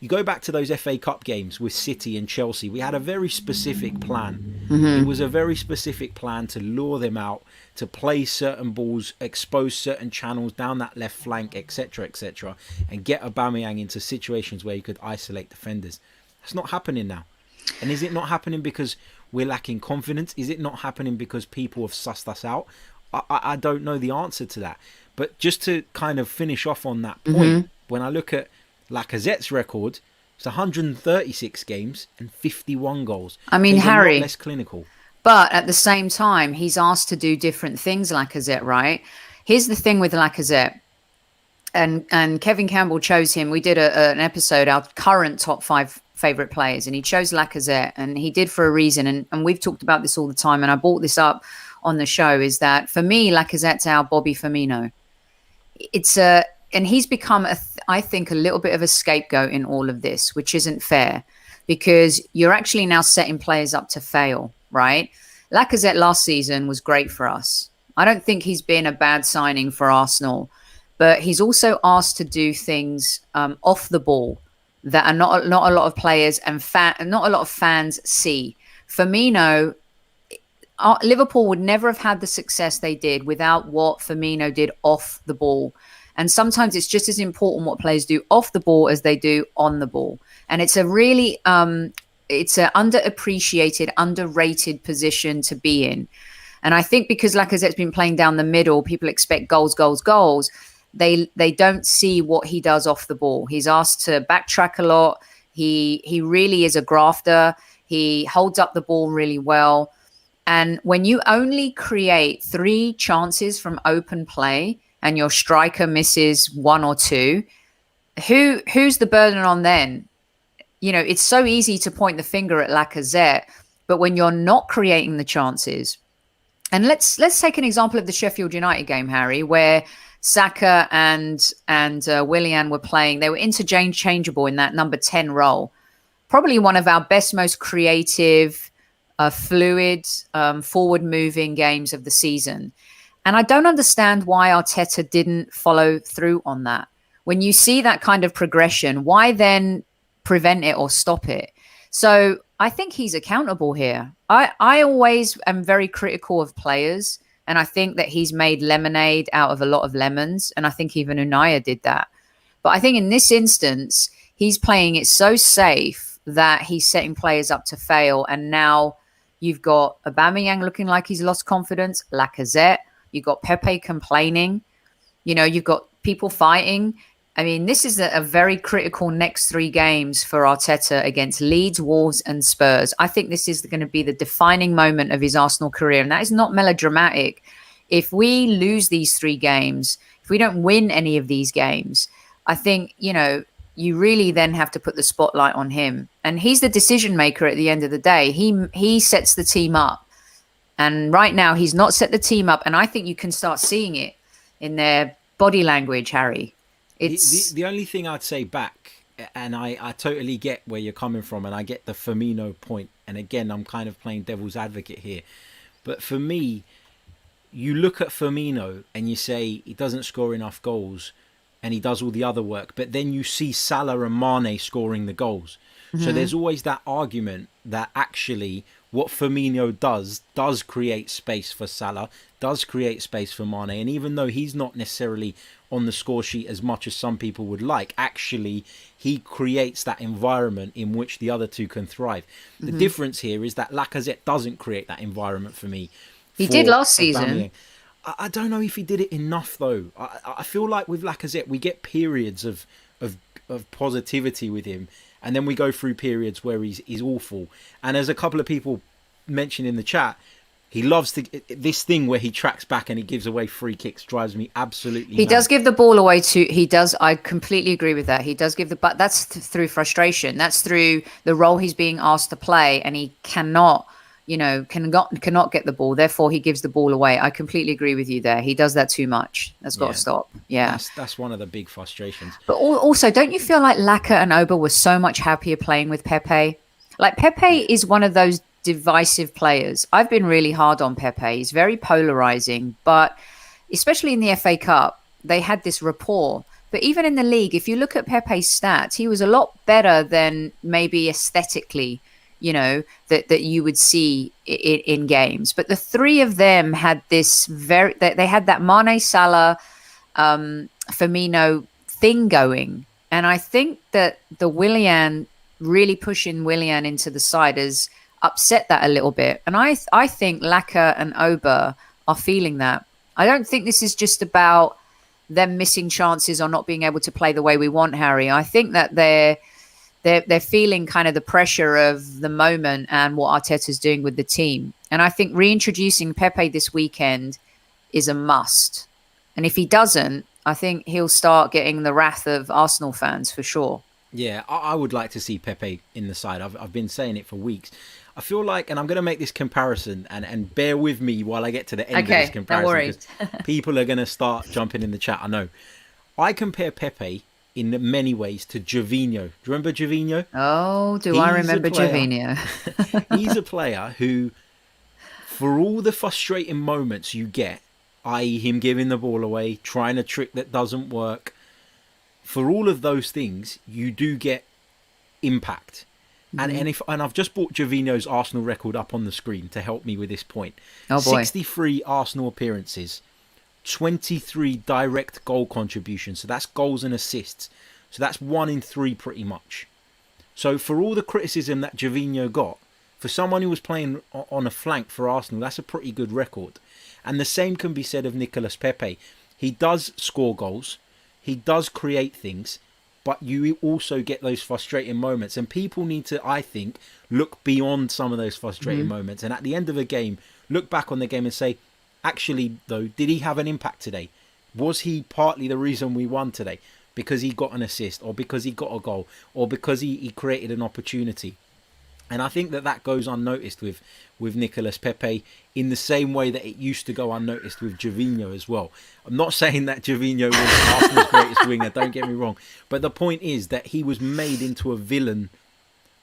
you go back to those FA Cup games with City and Chelsea, we had a very specific plan. It was a very specific plan to lure them out, to play certain balls, expose certain channels down that left flank, etc., etc., and get Aubameyang into situations where you could isolate defenders. That's not happening now. And is it not happening because we're lacking confidence? Is it not happening because people have sussed us out? I don't know the answer to that. But just to kind of finish off on that point, when I look at Lacazette's record, it's 136 games and 51 goals. I mean, He's Harry, a lot less clinical. But at the same time, he's asked to do different things, Lacazette, right? Here's the thing with Lacazette. And Kevin Campbell chose him. We did an episode, our current top 5 favourite players, and he chose Lacazette, and he did for a reason. And we've talked about this all the time, and I brought this up on the show, is that for me, Lacazette's our Bobby Firmino. And he's become, I think, a little bit of a scapegoat in all of this, which isn't fair, because you're actually now setting players up to fail, right? Lacazette last season was great for us. I don't think he's been a bad signing for Arsenal, but he's also asked to do things off the ball that are not a lot of players and not a lot of fans see. Firmino, Liverpool would never have had the success they did without what Firmino did off the ball. And sometimes it's just as important what players do off the ball as they do on the ball. And it's a really, it's an underappreciated, underrated position to be in. And I think because Lacazette's been playing down the middle, people expect goals, goals, goals. They don't see what he does off the ball. He's asked to backtrack a lot. He really is a grafter. He holds up the ball really well. And when you only create 3 chances from open play and your striker misses 1 or 2, who's the burden on then? You know, it's so easy to point the finger at Lacazette, but when you're not creating the chances, and let's take an example of the Sheffield United game, Harry, where Saka and Willian were playing. They were interchangeable in that number 10 role. Probably one of our best, most creative, fluid, forward-moving games of the season. And I don't understand why Arteta didn't follow through on that. When you see that kind of progression, why then prevent it or stop it? So I think he's accountable here. I always am very critical of players, and I think that he's made lemonade out of a lot of lemons, and I think even Unai did that. But I think in this instance, he's playing it so safe that he's setting players up to fail. And now you've got Aubameyang looking like he's lost confidence, Lacazette, you've got Pepe complaining, you know, you've got people fighting. I mean, this is a very critical next 3 games for Arteta against Leeds, Wolves and Spurs. I think this is going to be the defining moment of his Arsenal career. And that is not melodramatic. If we lose these 3 games, if we don't win any of these games, I think, you know, you really then have to put the spotlight on him. And he's the decision maker at the end of the day. He sets the team up. And right now he's not set the team up. And I think you can start seeing it in their body language, Harry. It's the only thing I'd say back, and I totally get where you're coming from, and I get the Firmino point. And again, I'm kind of playing devil's advocate here. But for me, you look at Firmino and you say he doesn't score enough goals and he does all the other work. But then you see Salah and Mane scoring the goals. Mm-hmm. So there's always that argument that actually what Firmino does create space for Salah, does create space for Mane. And even though he's not necessarily on the score sheet as much as some people would like, actually he creates that environment in which the other 2 can thrive. The difference here is that Lacazette doesn't create that environment for me. He did last season. I don't know if he did it enough though. I feel like with Lacazette we get periods of positivity with him, and then we go through periods where he's awful. And as a couple of people mentioned in the chat, He loves this thing where he tracks back and he gives away free kicks. Drives me absolutely He mad. does give the ball away to. He does. I completely agree with that. He does give but that's through frustration. That's through the role he's being asked to play, and he cannot get the ball. Therefore, he gives the ball away. I completely agree with you there. He does that too much. That's got to stop. Yeah, that's one of the big frustrations. But also, don't you feel like Laka and Oba were so much happier playing with Pepe? Like Pepe is one of those divisive players. I've been really hard on Pepe. He's very polarizing, but especially in the FA Cup, they had this rapport. But even in the league, if you look at Pepe's stats, he was a lot better than maybe aesthetically, that you would see in games. But the three of them had this they had that Mane, Salah, Firmino thing going. And I think that the really pushing Willian into the side has upset that a little bit. And I think Laka and Oba are feeling that. I don't think this is just about them missing chances or not being able to play the way we want, Harry. I think that they're feeling kind of the pressure of the moment and what Arteta's doing with the team. And I think reintroducing Pepe this weekend is a must. And if he doesn't, I think he'll start getting the wrath of Arsenal fans for sure. Yeah, I would like to see Pepe in the side. I've been saying it for weeks. I feel like, and I'm going to make this comparison, and bear with me while I get to the end of this comparison, because people are going to start jumping in the chat, I know. I compare Pepe in many ways to Gervinho. Do you remember Gervinho? Oh, I remember Gervinho? He's a player who, for all the frustrating moments you get, i.e. him giving the ball away, trying a trick that doesn't work, for all of those things, you do get impact. Mm-hmm. And I've just brought Gervinho's Arsenal record up on the screen to help me with this point. Oh boy. 63 Arsenal appearances, 23 direct goal contributions. So that's goals and assists. So that's 1 in 3 pretty much. So for all the criticism that Gervinho got, for someone who was playing on a flank for Arsenal, that's a pretty good record. And the same can be said of Nicolas Pepe. He does score goals. He does create things. But you also get those frustrating moments. And people need to, I think, look beyond some of those frustrating moments. And at the end of a game, look back on the game and say, actually, though, did he have an impact today? Was he partly the reason we won today? Because he got an assist, or because he got a goal, or because he created an opportunity? And I think that goes unnoticed with Nicolas Pepe in the same way that it used to go unnoticed with Gervinho as well. I'm not saying that Gervinho was Arsenal's greatest winger, don't get me wrong. But the point is that he was made into a villain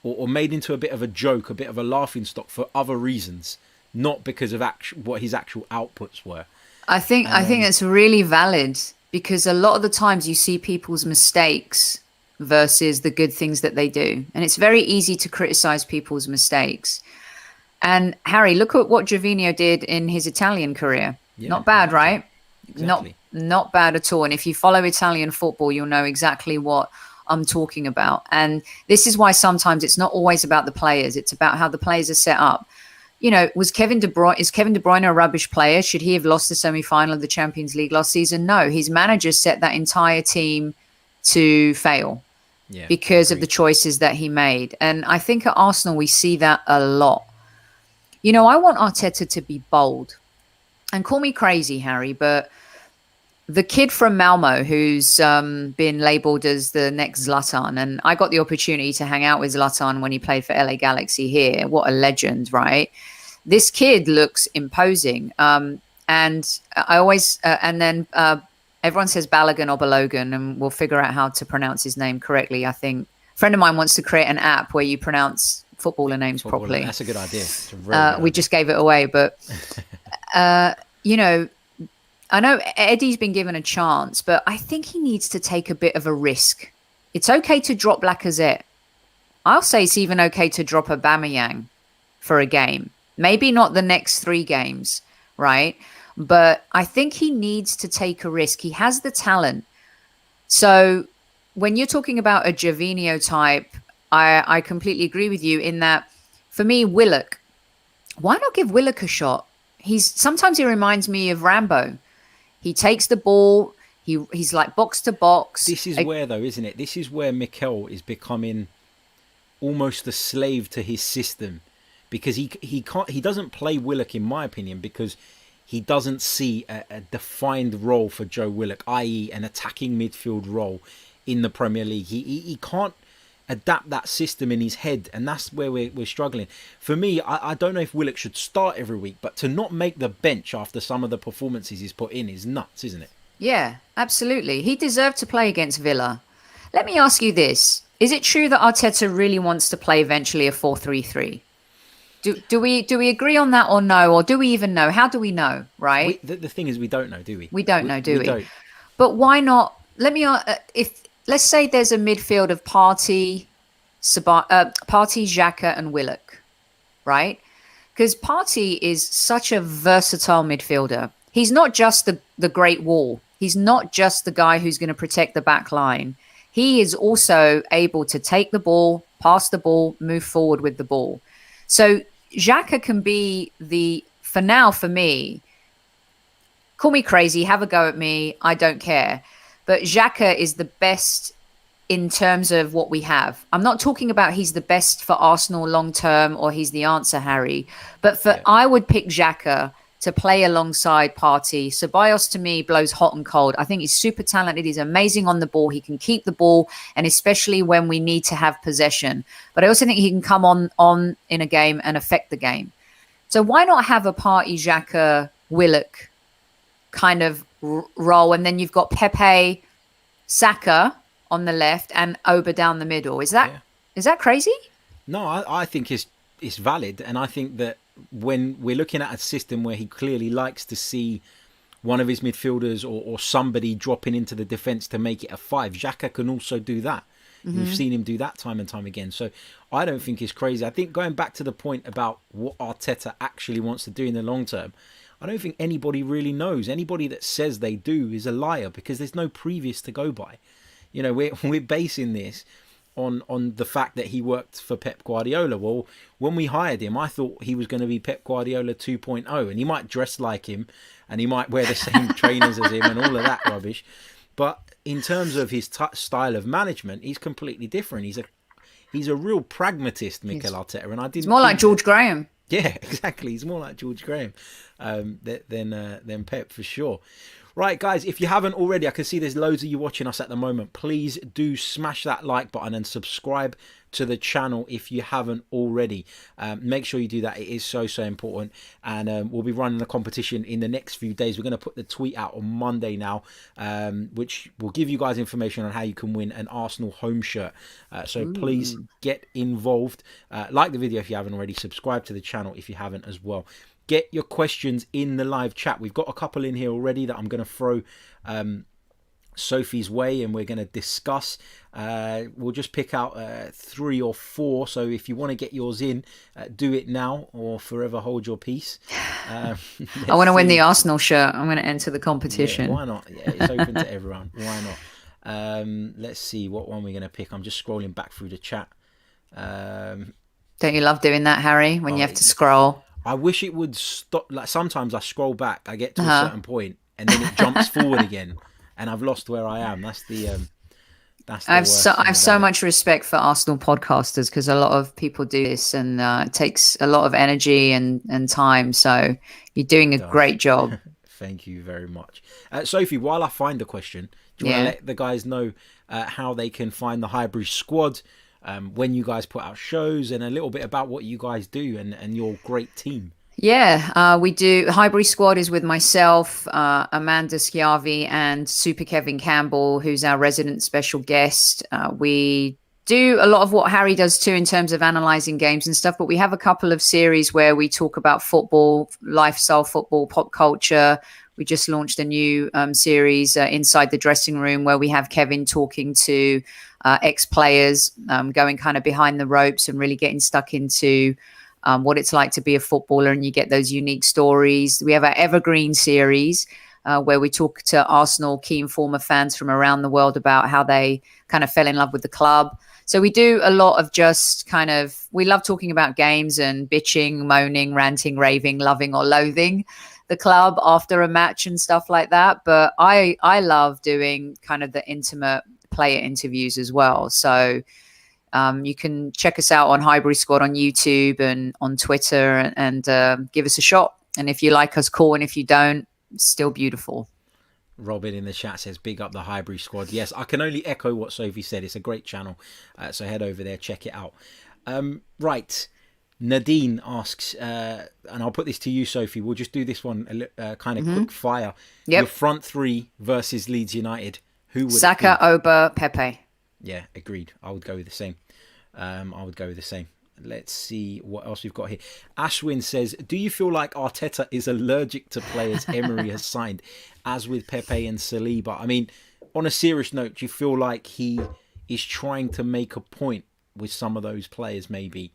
or made into a bit of a joke, a bit of a laughing stock for other reasons, not because of what his actual outputs were. I think it's really valid, because a lot of the times you see people's mistakes versus the good things that they do. And it's very easy to criticize people's mistakes. And Harry, look at what Gervinho did in his Italian career. Yeah, not bad, right? Exactly. Not bad at all. And if you follow Italian football, you'll know exactly what I'm talking about. And this is why sometimes it's not always about the players. It's about how the players are set up. Is Kevin De Bruyne a rubbish player? Should he have lost the semi-final of the Champions League last season? No, his manager set that entire team to fail. Yeah, because of the choices that he made. And I think at Arsenal, we see that a lot. I want Arteta to be bold. And call me crazy, Harry, but the kid from Malmo who's been labelled as the next Zlatan, and I got the opportunity to hang out with Zlatan when he played for LA Galaxy here. What a legend, right? This kid looks imposing. And I always... everyone says Balogun or Balogun, and we'll figure out how to pronounce his name correctly. I think a friend of mine wants to create an app where you pronounce footballer names properly. That's a good idea. We just gave it away, but I know Eddie's been given a chance, but I think he needs to take a bit of a risk. It's okay to drop Lacazette. I'll say it's even okay to drop Aubameyang for a game. Maybe not the next 3 games, right? But I think he needs to take a risk. He has the talent. So when you're talking about a Gervinho type, I completely agree with you in that, for me, Willock, why not give Willock a shot? Sometimes he reminds me of Rambo. He takes the ball. He's like box to box. This is where, though, isn't it? This is where Mikel is becoming almost a slave to his system. because he doesn't play Willock, in my opinion, because he doesn't see a defined role for Joe Willock, i.e. an attacking midfield role in the Premier League. He can't adapt that system in his head, and that's where we're struggling. For me, I don't know if Willock should start every week, but to not make the bench after some of the performances he's put in is nuts, isn't it? Yeah, absolutely. He deserved to play against Villa. Let me ask you this. Is it true that Arteta really wants to play eventually a 4-3-3? Do we agree on that or no? Or do we even know? How do we know, right? The thing is, we don't know, do we? We don't know, do we? Don't. But why not? Let me let's say there's a midfield of Partey, Xhaka and Willock, right? Because Partey is such a versatile midfielder. He's not just the great wall. He's not just the guy who's going to protect the back line. He is also able to take the ball, pass the ball, move forward with the ball. So Xhaka can be for now, for me, call me crazy, have a go at me, I don't care. But Xhaka is the best in terms of what we have. I'm not talking about he's the best for Arsenal long term or he's the answer, Harry. But I would pick Xhaka to play alongside Partey. Ceballos, to me, blows hot and cold. I think he's super talented. He's amazing on the ball. He can keep the ball, and especially when we need to have possession. But I also think he can come on in a game and affect the game. So why not have a Partey, Xhaka, Willock kind of role, and then you've got Pepe, Saka on the left, and Oba down the middle. Is that crazy? No, I think it's valid, and I think that when we're looking at a system where he clearly likes to see one of his midfielders or somebody dropping into the defence to make it a 5, Xhaka can also do that. Mm-hmm. We've seen him do that time and time again. So I don't think it's crazy. I think going back to the point about what Arteta actually wants to do in the long term, I don't think anybody really knows. Anybody that says they do is a liar, because there's no previous to go by. You know, we're basing this on the fact that he worked for Pep Guardiola. Well, when we hired him, I thought he was going to be Pep Guardiola 2.0, and he might dress like him, and he might wear the same trainers as him, and all of that rubbish. But in terms of his style of management, he's completely different. He's a real pragmatist, Mikel Arteta, and I didn't. It's more like George Graham. Yeah, exactly. He's more like George Graham than Pep, for sure. Right, guys, if you haven't already, I can see there's loads of you watching us at the moment. Please do smash that like button and subscribe to the channel if you haven't already. Make sure you do that. It is so important. And we'll be running a competition in the next few days. We're going to put the tweet out on Monday now, which will give you guys information on how you can win an Arsenal home shirt. So please get involved. Like the video if you haven't already. Subscribe to the channel if you haven't as well. Get your questions in the live chat. We've got a couple in here already that I'm going to throw Sophie's way, and we're going to discuss. We'll just pick out 3 or 4. So if you want to get yours in, do it now or forever hold your peace. I want to win the Arsenal shirt. I'm going to enter the competition. Yeah, why not? Yeah, it's open to everyone. Why not? Let's see what one we're going to pick. I'm just scrolling back through the chat. Don't you love doing that, Harry, when you have to scroll? I wish it would stop. Like, sometimes I scroll back, I get to a certain point, and then it jumps forward again, and I've lost where I am. That's the I have so much respect for Arsenal podcasters, because a lot of people do this, and it takes a lot of energy and time. So you're doing a great job. Thank you very much, Sophie. While I find the question, do you want to let the guys know how they can find the Highbury Squad? When you guys put out shows, and a little bit about what you guys do and your great team. Yeah, we do. Highbury Squad is with myself, Amanda Schiavi, and Super Kevin Campbell, who's our resident special guest. We do a lot of what Harry does too in terms of analysing games and stuff, but we have a couple of series where we talk about football, lifestyle football, pop culture. We just launched a new series, Inside the Dressing Room, where we have Kevin talking to ex-players, going kind of behind the ropes and really getting stuck into what it's like to be a footballer, and you get those unique stories. We have our Evergreen series where we talk to Arsenal key and former fans from around the world about how they kind of fell in love with the club. So we do a lot of just kind of, we love talking about games and bitching, moaning, ranting, raving, loving or loathing the club after a match and stuff like that. But I love doing kind of the intimate player interviews as well. So You can check us out on Highbury Squad on YouTube and on Twitter and give us a shot. And if you like us, cool. And if you don't, still beautiful. Robin in the chat says, big up the Highbury Squad. Yes, I can only echo what Sophie said. It's a great channel. So head over there, check it out. Right. Nadine asks, and I'll put this to you, Sophie. We'll just do this one kind of quick fire. Yep. Your front three versus Leeds United. Who would Saka, Oba, Pepe. Yeah, agreed. I would go with the same. Let's see what else we've got here. Ashwin says, do you feel like Arteta is allergic to players Emery has signed, as with Pepe and Saliba? I mean, on a serious note, do you feel like he is trying to make a point with some of those players maybe?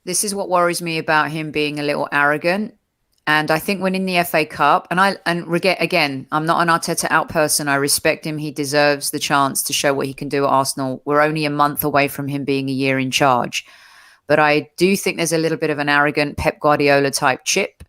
This is what worries me about him being a little arrogant. And I think when in the FA Cup, again, I'm not an Arteta out person. I respect him. He deserves the chance to show what he can do at Arsenal. We're only a month away from him being a year in charge. But I do think there's a little bit of an arrogant Pep Guardiola type chip.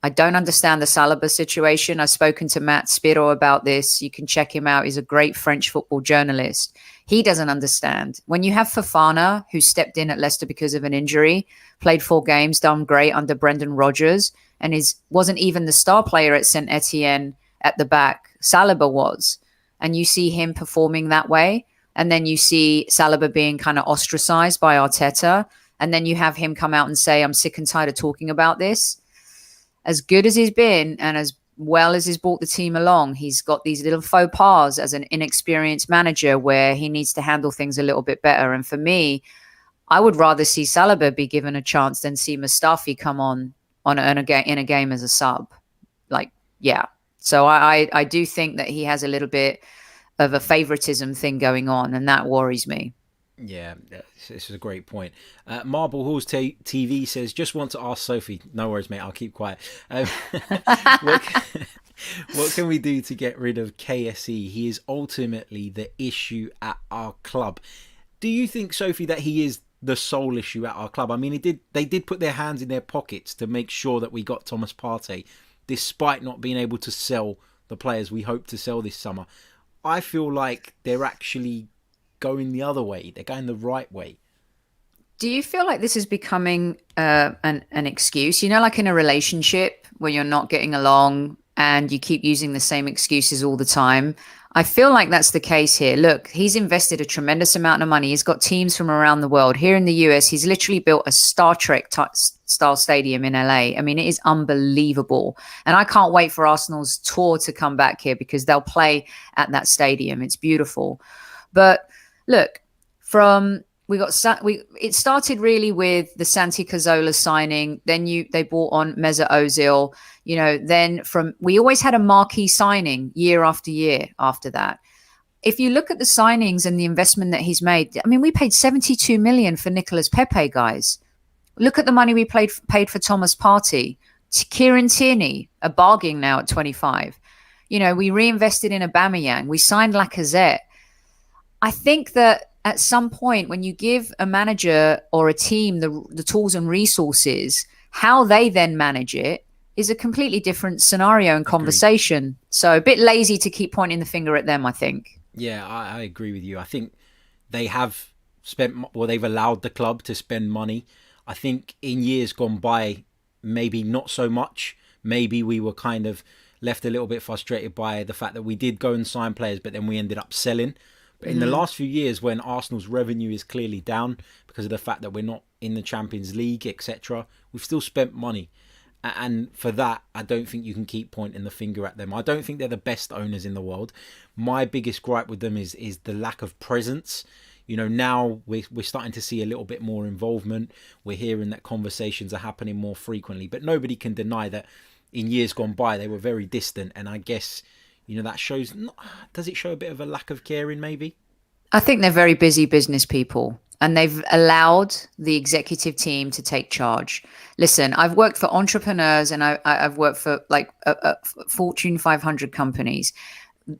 I don't understand the Saliba situation. I've spoken to Matt Spiro about this. You can check him out. He's a great French football journalist. He doesn't understand. When you have Fofana, who stepped in at Leicester because of an injury, played 4 games, done great under Brendan Rodgers, and wasn't even the star player at St. Etienne at the back. Saliba was. And you see him performing that way. And then you see Saliba being kind of ostracized by Arteta. And then you have him come out and say, I'm sick and tired of talking about this. As good as he's been and as well as he's brought the team along, he's got these little faux pas as an inexperienced manager where he needs to handle things a little bit better. And for me, I would rather see Saliba be given a chance than see Mustafi come on in a game as a sub. So I do think that he has a little bit of a favoritism thing going on, and that worries me. Yeah, this is a great point. Marble Halls TV says, just want to ask Sophie. No worries, mate. I'll keep quiet. What can we do to get rid of KSE? He is ultimately the issue at our club. Do you think, Sophie, that he is the sole issue at our club? I mean, they did put their hands in their pockets to make sure that we got Thomas Partey, despite not being able to sell the players we hope to sell this summer. I feel like they're actually going the other way. They're going the right way. Do you feel like this is becoming an excuse? You know, like in a relationship where you're not getting along and you keep using the same excuses all the time. I feel like that's the case here. Look, he's invested a tremendous amount of money. He's got teams from around the world. Here in the US, he's literally built a Star Trek style stadium in LA. I mean, it is unbelievable. And I can't wait for Arsenal's tour to come back here because they'll play at that stadium. It's beautiful. But look, it started really with the Santi Cazorla signing. Then they brought on Mesut Ozil. You know, then we always had a marquee signing year after year after that. If you look at the signings and the investment that he's made, I mean, we paid 72 million for Nicolas Pepe, guys. Look at the money we paid for Thomas Partey. Kieran Tierney, a bargain now at 25. You know, we reinvested in Aubameyang. We signed Lacazette. I think that at some point when you give a manager or a team the tools and resources, how they then manage it is a completely different scenario and conversation. Agreed. So a bit lazy to keep pointing the finger at them, I think. Yeah, I agree with you. I think they have they've allowed the club to spend money. I think in years gone by, maybe not so much. Maybe we were kind of left a little bit frustrated by the fact that we did go and sign players, but then we ended up selling. But in the last few years, when Arsenal's revenue is clearly down because of the fact that we're not in the Champions League, etc., we've still spent money. And for that, I don't think you can keep pointing the finger at them. I don't think they're the best owners in the world. My biggest gripe with them is the lack of presence. You know, now we're starting to see a little bit more involvement. We're hearing that conversations are happening more frequently. But nobody can deny that in years gone by, they were very distant. And I guess, you know, that shows... Does it show a bit of a lack of caring, maybe? I think they're very busy business people. And they've allowed the executive team to take charge. Listen, I've worked for entrepreneurs and I've worked for Fortune 500 companies.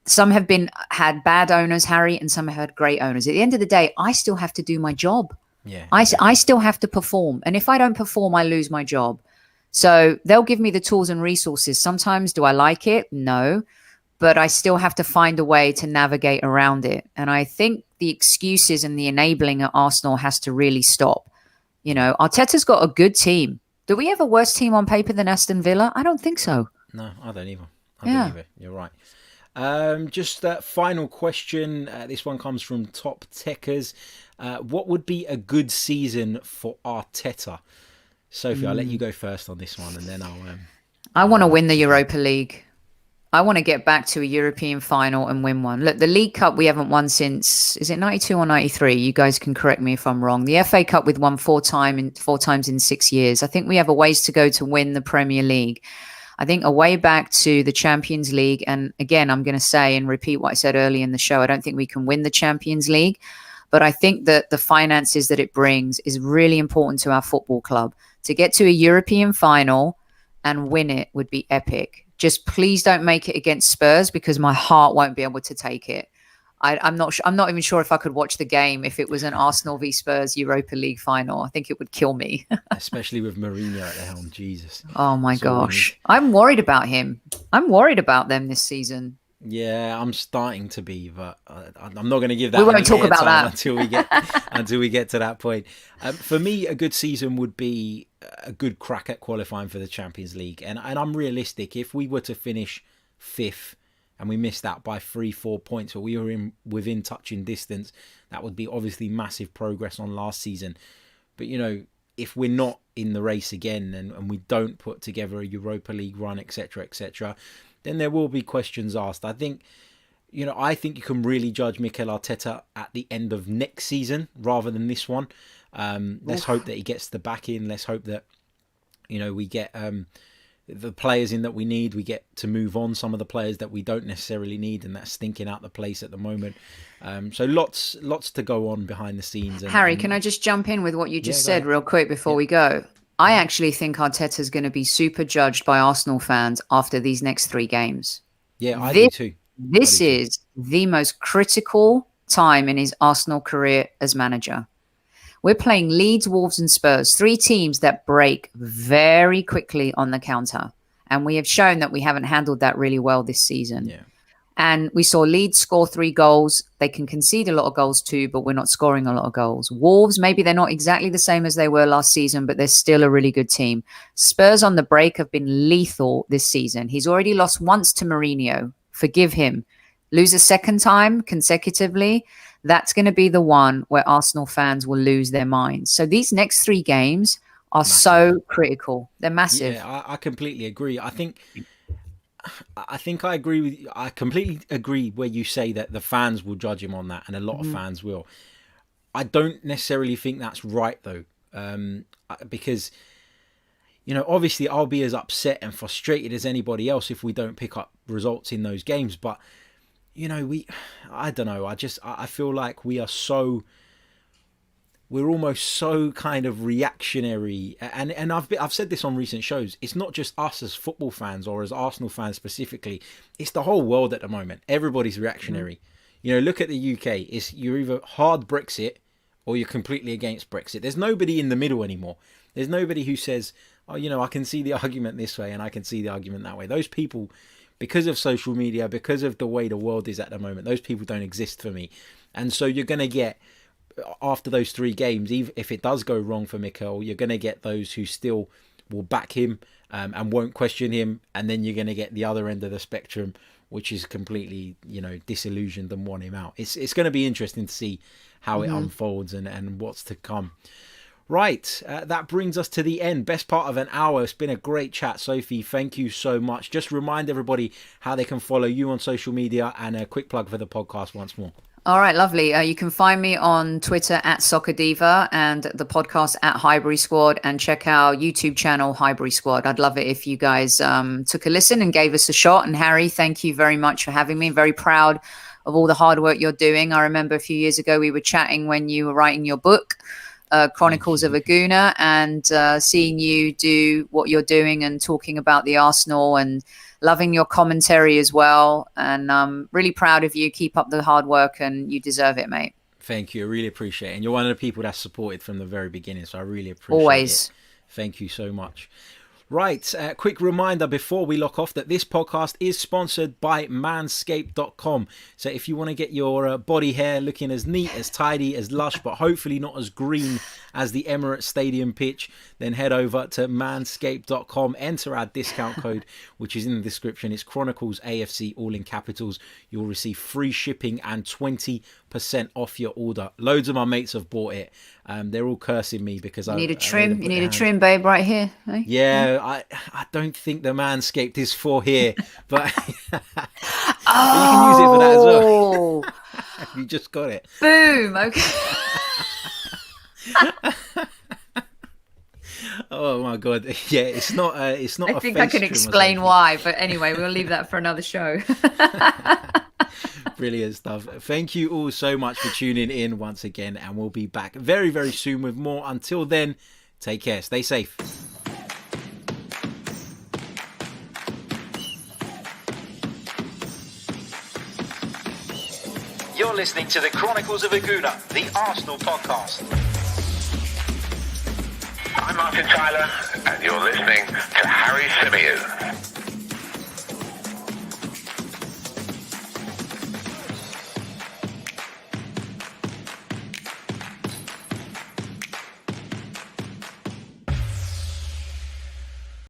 Some have had bad owners, Harry, and some have had great owners. At the end of the day, I still have to do my job. Yeah. I still have to perform. And if I don't perform, I lose my job. So they'll give me the tools and resources. Sometimes do I like it? No. but I still have to find a way to navigate around it. And I think the excuses and the enabling at Arsenal has to really stop. Arteta's got a good team. Do we have a worse team on paper than Aston Villa? I don't think so. No, I don't either. You're right. Just that final question. This one comes from Top Techers. What would be a good season for Arteta? Sophie, I'll let you go first on this one, and then I want to win the Europa League. I want to get back to a European final and win one. Look, the League Cup we haven't won since, is it 92 or 93? You guys can correct me if I'm wrong. The FA Cup we've won four times in 6 years. I think we have a ways to go to win the Premier League. I think a way back to the Champions League. And again, I'm going to say and repeat what I said earlier in the show. I don't think we can win the Champions League, but I think that the finances that it brings is really important to our football club. To get to a European final and win it would be epic. Just please don't make it against Spurs, because my heart won't be able to take it. I'm not even sure if I could watch the game if it was an Arsenal v Spurs Europa League final. I think it would kill me. Especially with Mourinho at the helm. Jesus. Oh my gosh. I'm worried about him. I'm worried about them this season. Yeah, I'm starting to be, but I'm not going to give that. We won't talk about that until we get to that point. For me, a good season would be a good crack at qualifying for the Champions League, and I'm realistic. If we were to finish 5th and we missed out by 3-4 points, or we were within touching distance, that would be obviously massive progress on last season. But if we're not in the race again and we don't put together a Europa League run, etc., then there will be questions asked. I think you can really judge Mikel Arteta at the end of next season rather than this one. Let's hope that he gets the back in. Let's hope that we get the players in that we need. We get to move on some of the players that we don't necessarily need, and that's stinking out the place at the moment. So lots to go on behind the scenes. Harry, can I just jump in with what you just said real quick before we go? I actually think Arteta is going to be super judged by Arsenal fans after these next 3 games. Yeah, I do too. This is the most critical time in his Arsenal career as manager. We're playing Leeds, Wolves and Spurs, 3 teams that break very quickly on the counter. And we have shown that we haven't handled that really well this season. Yeah. And we saw Leeds score 3 goals. They can concede a lot of goals too, but we're not scoring a lot of goals. Wolves, maybe they're not exactly the same as they were last season, but they're still a really good team. Spurs on the break have been lethal this season. He's already lost once to Mourinho. Forgive him. Lose a second time consecutively. That's going to be the one where Arsenal fans will lose their minds. So these next 3 games are so critical. They're massive. Yeah, I completely agree. I think I agree with you. I completely agree where you say that the fans will judge him on that, and a lot of fans will. I don't necessarily think that's right though, because obviously I'll be as upset and frustrated as anybody else if we don't pick up results in those games. But I don't know. I feel like we're almost so kind of reactionary, and I've said this on recent shows. It's not just us as football fans or as Arsenal fans specifically. It's the whole world at the moment. Everybody's reactionary. Look at the UK. You're either hard Brexit or you're completely against Brexit. There's nobody in the middle anymore. There's nobody who says, I can see the argument this way and I can see the argument that way. Those people, because of social media, because of the way the world is at the moment, those people don't exist for me. And so you're going to get, after those 3 games, even if it does go wrong for Mikel, you're going to get those who still will back him and won't question him. And then you're going to get the other end of the spectrum, which is completely, disillusioned and want him out. It's going to be interesting to see how it unfolds and what's to come. Right, that brings us to the end. Best part of an hour. It's been a great chat, Sophie. Thank you so much. Just remind everybody how they can follow you on social media, and a quick plug for the podcast once more. All right, lovely. You can find me on Twitter at Soccer Diva and the podcast at Highbury Squad, and check our YouTube channel, Highbury Squad. I'd love it if you guys took a listen and gave us a shot. And Harry, thank you very much for having me. I'm very proud of all the hard work you're doing. I remember a few years ago we were chatting when you were writing your book, Chronicles of a Gooner, and seeing you do what you're doing and talking about the Arsenal, and loving your commentary as well. And I'm really proud of you. Keep up the hard work, and you deserve it, mate. Thank you. I really appreciate it. And you're one of the people that's supported from the very beginning, so I really appreciate it. Thank you so much. Right, quick reminder before we lock off that this podcast is sponsored by manscaped.com. So if you want to get your body hair looking as neat, as tidy, as lush, but hopefully not as green as the Emirates Stadium pitch, then head over to manscaped.com, enter our discount code, which is in the description. It's Chronicles AFC, all in capitals. You'll receive free shipping and 20% off your order. Loads of my mates have bought it. They're all cursing me because you need a trim. You need a trim, babe, right here. Eh? Yeah, I don't think the Manscaped is for here, but you can use it for that as well. You just got it. Boom. Okay. Oh my god. Yeah, it's not. It's not. I think I can explain why, but anyway, we'll leave that for another show. Brilliant stuff. Thank you all so much for tuning in once again, and we'll be back very, very soon with more. Until then, take care. Stay safe. You're listening to the Chronicles of a Gooner, the Arsenal podcast. I'm Martin Tyler, and you're listening to Harry Symeou.